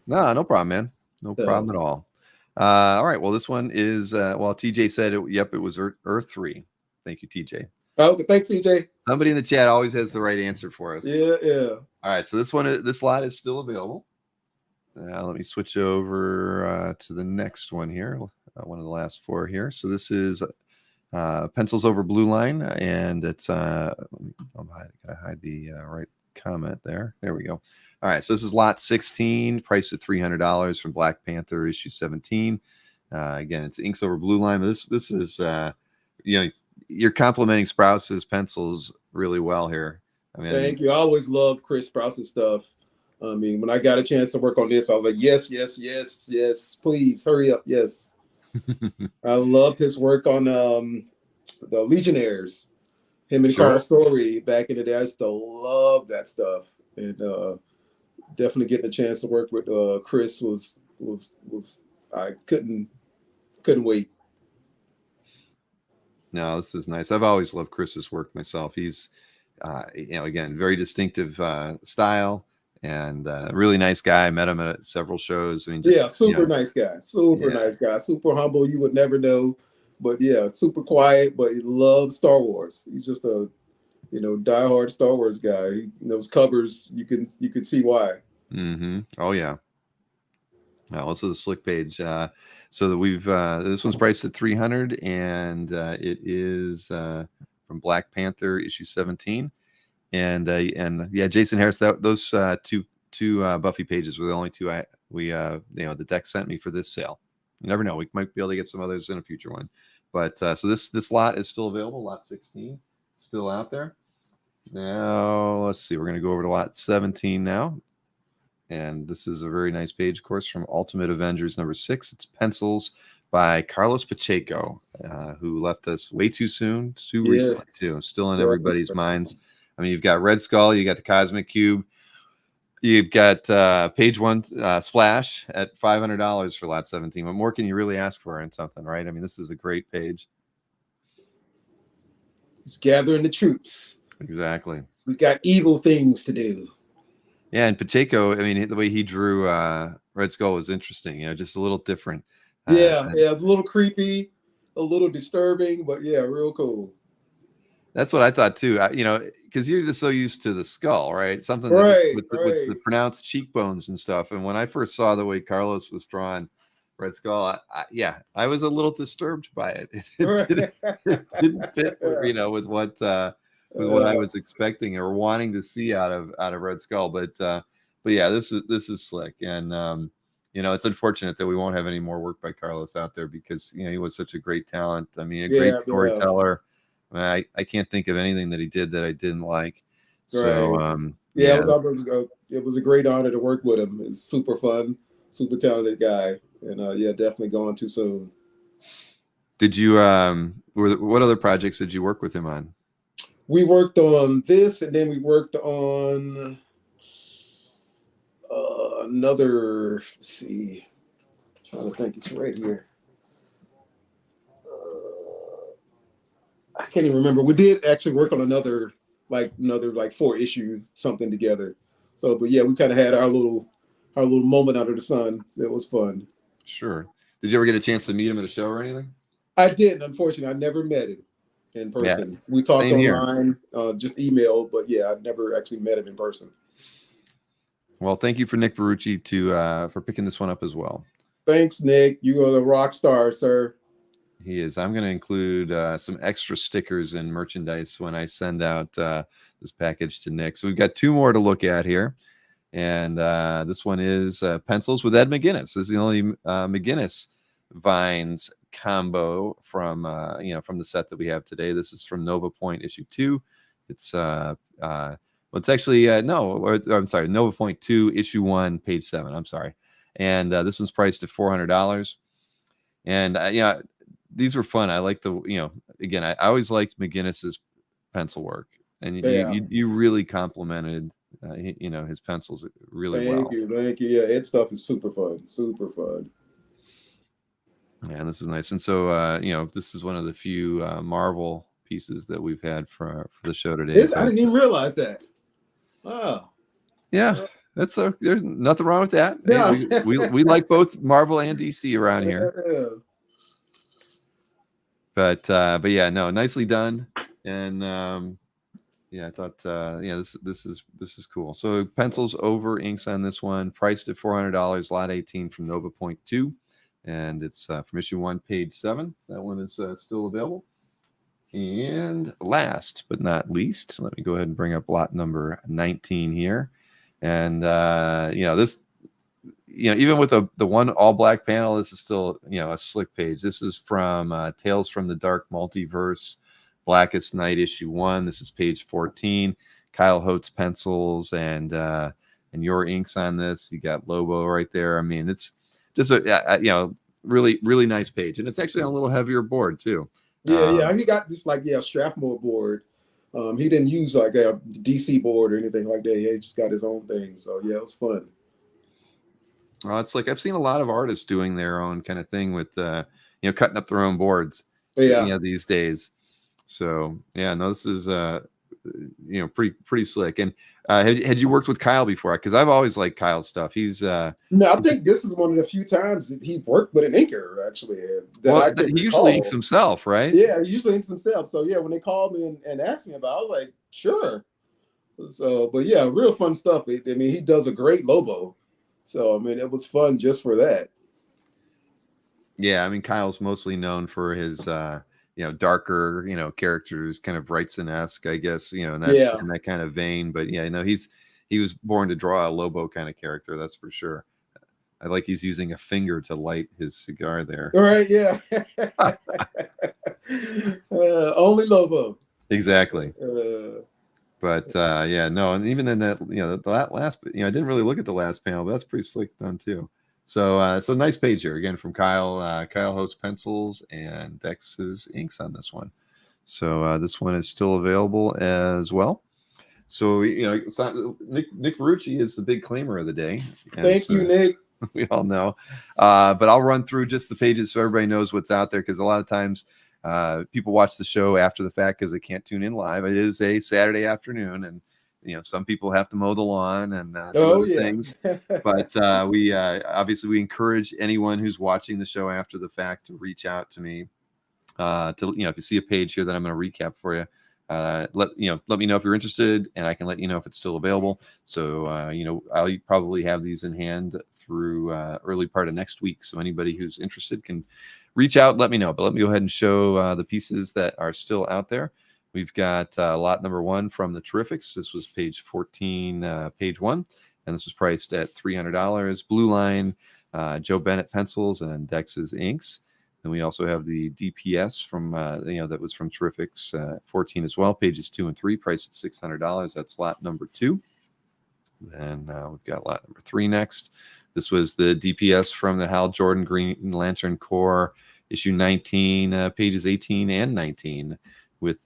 No problem, man. No problem at all. All right. Well, this one is, TJ said, it was Earth 3. Thank you, TJ. Oh, thanks, TJ. Somebody in the chat always has the right answer for us. Yeah. All right. So this lot is still available. Let me switch over to the next one here. One of the last 4 here. So this is Pencils Over Blue Line, and it's gotta hide the right comment there. There we go. All right, so this is lot 16, priced at $300 from Black Panther issue 17. Again, it's Inks Over Blue Line. This is you're complimenting Sprouse's pencils really well here. I mean, thank you. I always love Chris Sprouse's stuff. I mean, when I got a chance to work on this, I was like, yes, please hurry up. Yes. I loved his work on the Legionnaires. Him and Carl Story back in the day. I still love that stuff. And definitely getting a chance to work with Chris was I couldn't wait. No, this is nice. I've always loved Chris's work myself. He's again, very distinctive style. And really nice guy. I met him at several shows. I mean, super nice guy. Nice guy. Super humble. You would never know, but yeah, super quiet. But he loves Star Wars. He's just a diehard Star Wars guy. Those covers, you can see why. Mm-hmm. Oh yeah. Well, this is a slick page. So that we've this one's priced at $300, and it is from Black Panther issue 17. And Jason Harris, those two Buffy pages were the only two the Dex sent me for this sale. You never know, we might be able to get some others in a future one. But so this lot is still available. Lot 16 still out there. Now let's see, we're going to go over to lot 17 now, and this is a very nice page, of course, from Ultimate Avengers number 6. It's pencils by Carlos Pacheco, who left us way too soon, recently too. Still in everybody's minds. I mean, you've got Red Skull, you got the Cosmic Cube, you've got page 1 Splash at $500 for lot 17. What more can you really ask for in something, right? I mean, this is a great page. He's gathering the troops. Exactly. We got evil things to do. Yeah, and Pacheco, I mean, the way he drew Red Skull was interesting. Just a little different. It's a little creepy, a little disturbing, but yeah, real cool. That's what I thought too. Because you're just so used to the skull, right? Something with the pronounced cheekbones and stuff. And when I first saw the way Carlos was drawn Red Skull, I was a little disturbed by it. It didn't fit, with what I was expecting or wanting to see out of Red Skull. But yeah, this is slick, and it's unfortunate that we won't have any more work by Carlos out there because he was such a great talent. I mean, a great storyteller. I can't think of anything that he did that I didn't like. So it was a great honor to work with him. It's super fun, super talented guy, and definitely gone too soon. Did you what other projects did you work with him on? We worked on this, and then we worked on another. Let's see, I'm trying to think. It's right here. I can't even remember. We did actually work on another like another like 4 issues something together. So, but yeah, we kind of had our little moment under the sun. It was fun. Sure. Did you ever get a chance to meet him at a show or anything? I didn't, unfortunately. I never met him in person. Yeah, We talked same here. online, just email, but yeah, I never actually met him in person. Well, thank you for Nick Verrucci for picking this one up as well. Thanks, Nick. You are the rock star, sir. He is. I'm going to include some extra stickers and merchandise when I send out this package to Nick. So we've got 2 more to look at here. And this one is Pencils with Ed McGuinness. This is the only McGuinness Vines combo from from the set that we have today. This is from Nova Point issue 2. It's it's actually I'm sorry, Nova Point 2 issue 1 page 7. I'm sorry. And this one's priced at $400. And these were fun. I like again, I always liked McGuinness's pencil work, and you really complimented his pencils really well. Thank you. Yeah, Ed's stuff is super fun. Yeah, this is nice. And so this is one of the few Marvel pieces that we've had for the show today. I didn't even realize that. Wow. Yeah, there's nothing wrong with that. Yeah. Hey, we like both Marvel and DC around here. Yeah. But yeah, no, nicely done. And I thought this is cool. So pencils over inks on this one, priced at $400, lot 18 from Nova Point 2, and it's from issue 1 page 7. That one is still available. And last but not least, let me go ahead and bring up lot number 19 here. And this, even with the one all black panel, this is still a slick page. This is from Tales from the Dark Multiverse, Blackest Night issue 1. This is page 14. Kyle Hotz pencils and your inks on this. You got Lobo right there. I mean, it's just a really, really nice page, and it's actually on a little heavier board too. Yeah. He got this Strathmore board. He didn't use like a DC board or anything like that. He just got his own thing. So yeah, it was fun. Well, it's like I've seen a lot of artists doing their own kind of thing with cutting up their own boards. Yeah. These days. So yeah, no, this is pretty slick. And had you worked with Kyle before? Because I've always liked Kyle's stuff. He's no, I think this is one of the few times that he worked with an inker actually. He usually inks himself, right? Yeah, he usually inks himself. So yeah, when they called me and asked me about it, I was like, sure. So, but yeah, real fun stuff. I mean, he does a great Lobo. So I mean, it was fun just for that. Yeah, I mean, Kyle's mostly known for his darker, characters, kind of Wrightson-esque, I guess, in that kind of vein. But yeah, he was born to draw a Lobo kind of character, that's for sure. I like he's using a finger to light his cigar there. All right, yeah. Only Lobo. Exactly. But no, and even in that, that last, I didn't really look at the last panel, but that's pretty slick done too. So nice page here again from Kyle Hotz pencils and Dex's inks on this one. So this one is still available as well. So it's not, Nick Verrucci is the big claimer of the day. Thank you, Nick. We all know, but I'll run through just the pages so everybody knows what's out there, because a lot of times people watch the show after the fact because they can't tune in live. It is a Saturday afternoon, and some people have to mow the lawn and do things. But we obviously we encourage anyone who's watching the show after the fact to reach out to me. To if you see a page here that I'm going to recap for you, let me know if you're interested, and I can let you know if it's still available. So I'll probably have these in hand through early part of next week. So anybody who's interested can reach out, let me know. But let me go ahead and show the pieces that are still out there. We've got lot number 1 from the Terrifics. This was page 14, page 1, and this was priced at $300. Blue Line, Joe Bennett pencils and Dex's inks. Then we also have the DPS from that was from Terrifics 14 as well, pages 2 and 3, priced at $600. That's lot number 2. Then we've got lot number 3 next. This was the DPS from the Hal Jordan Green Lantern Corps, issue 19, pages 18 and 19, with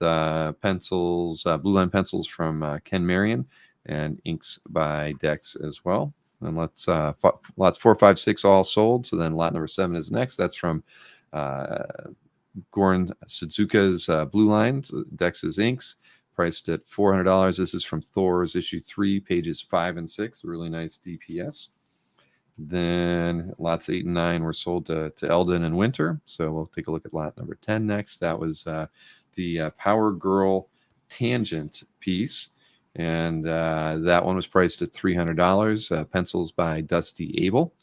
pencils, Blue Line pencils from Ken Marion, and inks by Dex as well. And lots 4, 5, 6 all sold. So then lot number 7 is next. That's from Goran Suzuka's Blue Line, Dex's inks, priced at $400. This is from Thor's issue 3, pages 5 and 6. Really nice DPS. Then lots 8 and 9 were sold to Eldon and Winter. So we'll take a look at lot number 10 next. That was the Power Girl Tangent piece. And that one was priced at $300. Pencils by Dusty Abel.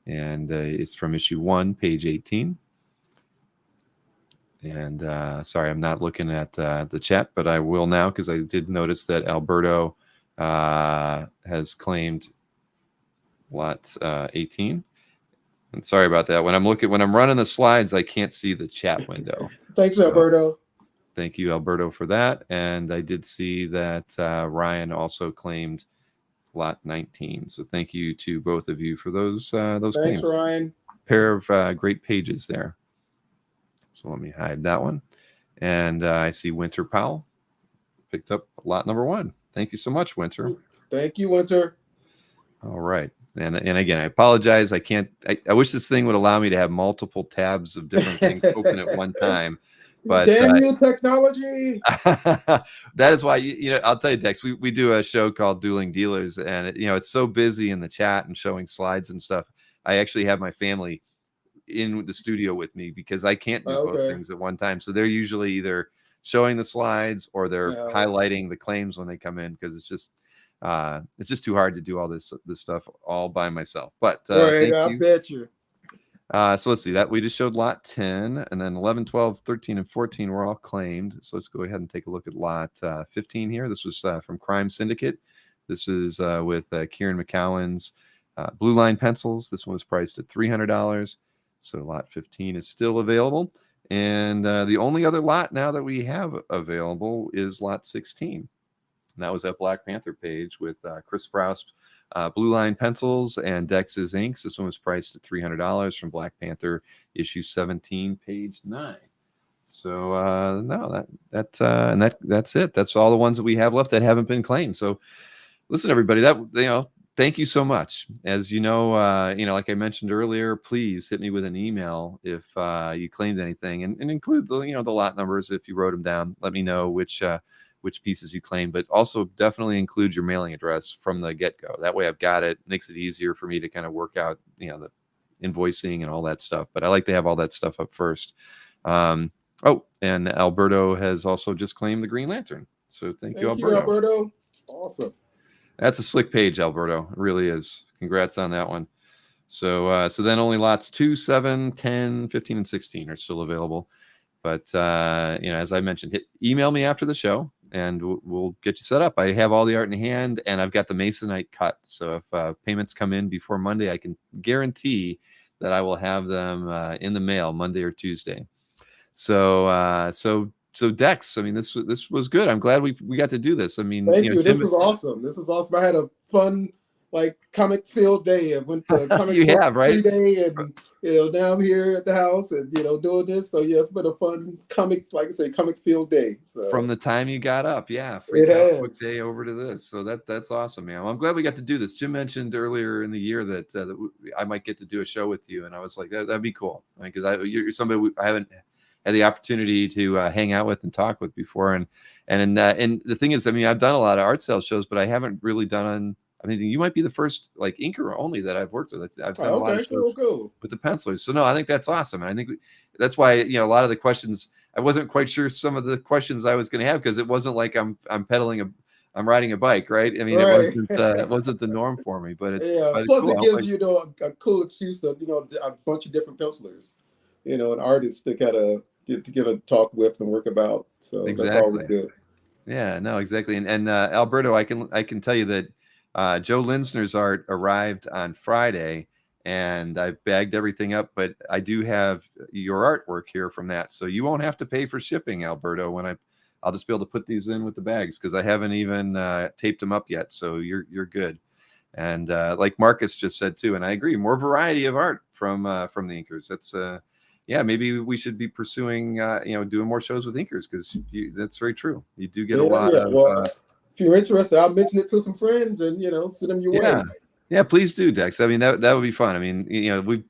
And it's from issue 1, page 18. And sorry, I'm not looking at the chat, but I will now because I did notice that Alberto has claimed lot 18. And sorry about that. When I'm running the slides, I can't see the chat window. Thanks, Alberto. Thank you, Alberto, for that. And I did see that Ryan also claimed lot 19. So thank you to both of you for those Thanks, claims. Ryan. Pair of great pages there. So let me hide that one. And I see Winter Powell picked up lot number 1. Thank you so much, Winter. Thank you, Winter. All right. And again, I apologize. I wish this thing would allow me to have multiple tabs of different things open at one time. But damn you, technology. That is why, I'll tell you, Dex, we do a show called Dueling Dealers, and it's so busy in the chat and showing slides and stuff. I actually have my family in the studio with me because I can't do both things at one time. So they're usually either showing the slides or they're highlighting the claims when they come in, because it's just too hard to do all this stuff all by myself. But right, I bet you. So let's see that we just showed lot 10, and then 11, 12, 13, and 14 were all claimed. So let's go ahead and take a look at lot 15 here. This was from Crime Syndicate. This is with Kieran McCowan's Blue Line pencils. This one was priced at $300. So lot 15 is still available. And the only other lot now that we have available is lot 16. And that was that Black Panther page with Chris Sprouse, Blue Line pencils, and Dex's inks. This one was priced at $300 from Black Panther issue 17, page 9. So no, that's it. That's all the ones that we have left that haven't been claimed. So listen, everybody, thank you so much. As you know, like I mentioned earlier, please hit me with an email if you claimed anything, and include the lot numbers if you wrote them down. Let me know which pieces you claimed, but also definitely include your mailing address from the get-go. That way I've got it. Makes it easier for me to kind of work out, the invoicing and all that stuff. But I like to have all that stuff up first. And Alberto has also just claimed the Green Lantern. So thank you, Alberto. Awesome. That's a slick page, Alberto. It really is. Congrats on that one. So then only lots 2, 7, 10, 15, and 16 are still available. But, as I mentioned, email me after the show, and we'll get you set up. I have all the art in hand, and I've got the Masonite cut. So if payments come in before Monday, I can guarantee that I will have them in the mail Monday or Tuesday. So Dex, I mean, this was good. I'm glad we got to do this. I mean, thank you. This was awesome. This is awesome. I had a fun comic field day. I went to comic you have, right? Day, and now I'm here at the house and doing this. So yeah, it's been a fun comic field day. So. From the time you got up, free comic book day over to this. So that's awesome, man. Well, I'm glad we got to do this. Jim mentioned earlier in the year that I might get to do a show with you, and I was like, that'd be cool, because you're somebody I haven't had the opportunity to hang out with and talk with before, and the thing is, I mean, I've done a lot of art sales shows, but I haven't really done. I mean, you might be the first inker only that I've worked with. I've done a lot of shows with the pencilers. So no, I think that's awesome, and I think that's why a lot of the questions, I wasn't quite sure some of the questions I was going to have, because it wasn't like I'm riding a bike, right? I mean, right. It wasn't the norm for me, but it's Plus cool. It gives a cool excuse of a bunch of different pencilers, and artists to kind of get a talk with and work about. So exactly. That's always good. Yeah, no, exactly. And Alberto, I can tell you that Joe Linsner's art arrived on Friday, and I've bagged everything up, but I do have your artwork here from that. So you won't have to pay for shipping, Alberto, when I'll just be able to put these in with the bags, because I haven't even taped them up yet. So you're good. And like Marcus just said too, and I agree, more variety of art from the inkers. That's maybe we should be pursuing doing more shows with inkers, because that's very true. You do get a lot of. Well, if you're interested, I'll mention it to some friends and send them your way. Yeah, please do, Dex. I mean, that would be fun. I mean,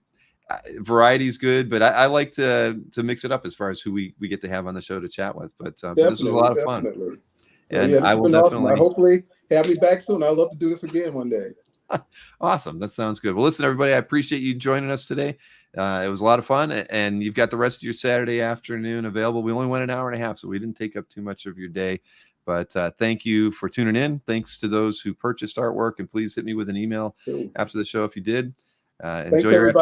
variety's good, but I like to mix it up as far as who we get to have on the show to chat with. But this was a lot of fun. So And yeah, this I has will been awesome. definitely Hopefully have me back soon. I'd love to do this again one day. Awesome. That sounds good. Well, listen, everybody, I appreciate you joining us today. It was a lot of fun, and you've got the rest of your Saturday afternoon available. We only went an hour and a half, so we didn't take up too much of your day. But thank you for tuning in. Thanks to those who purchased artwork, and please hit me with an email Cool. after the show if you did. Thanks, Enjoy your everybody.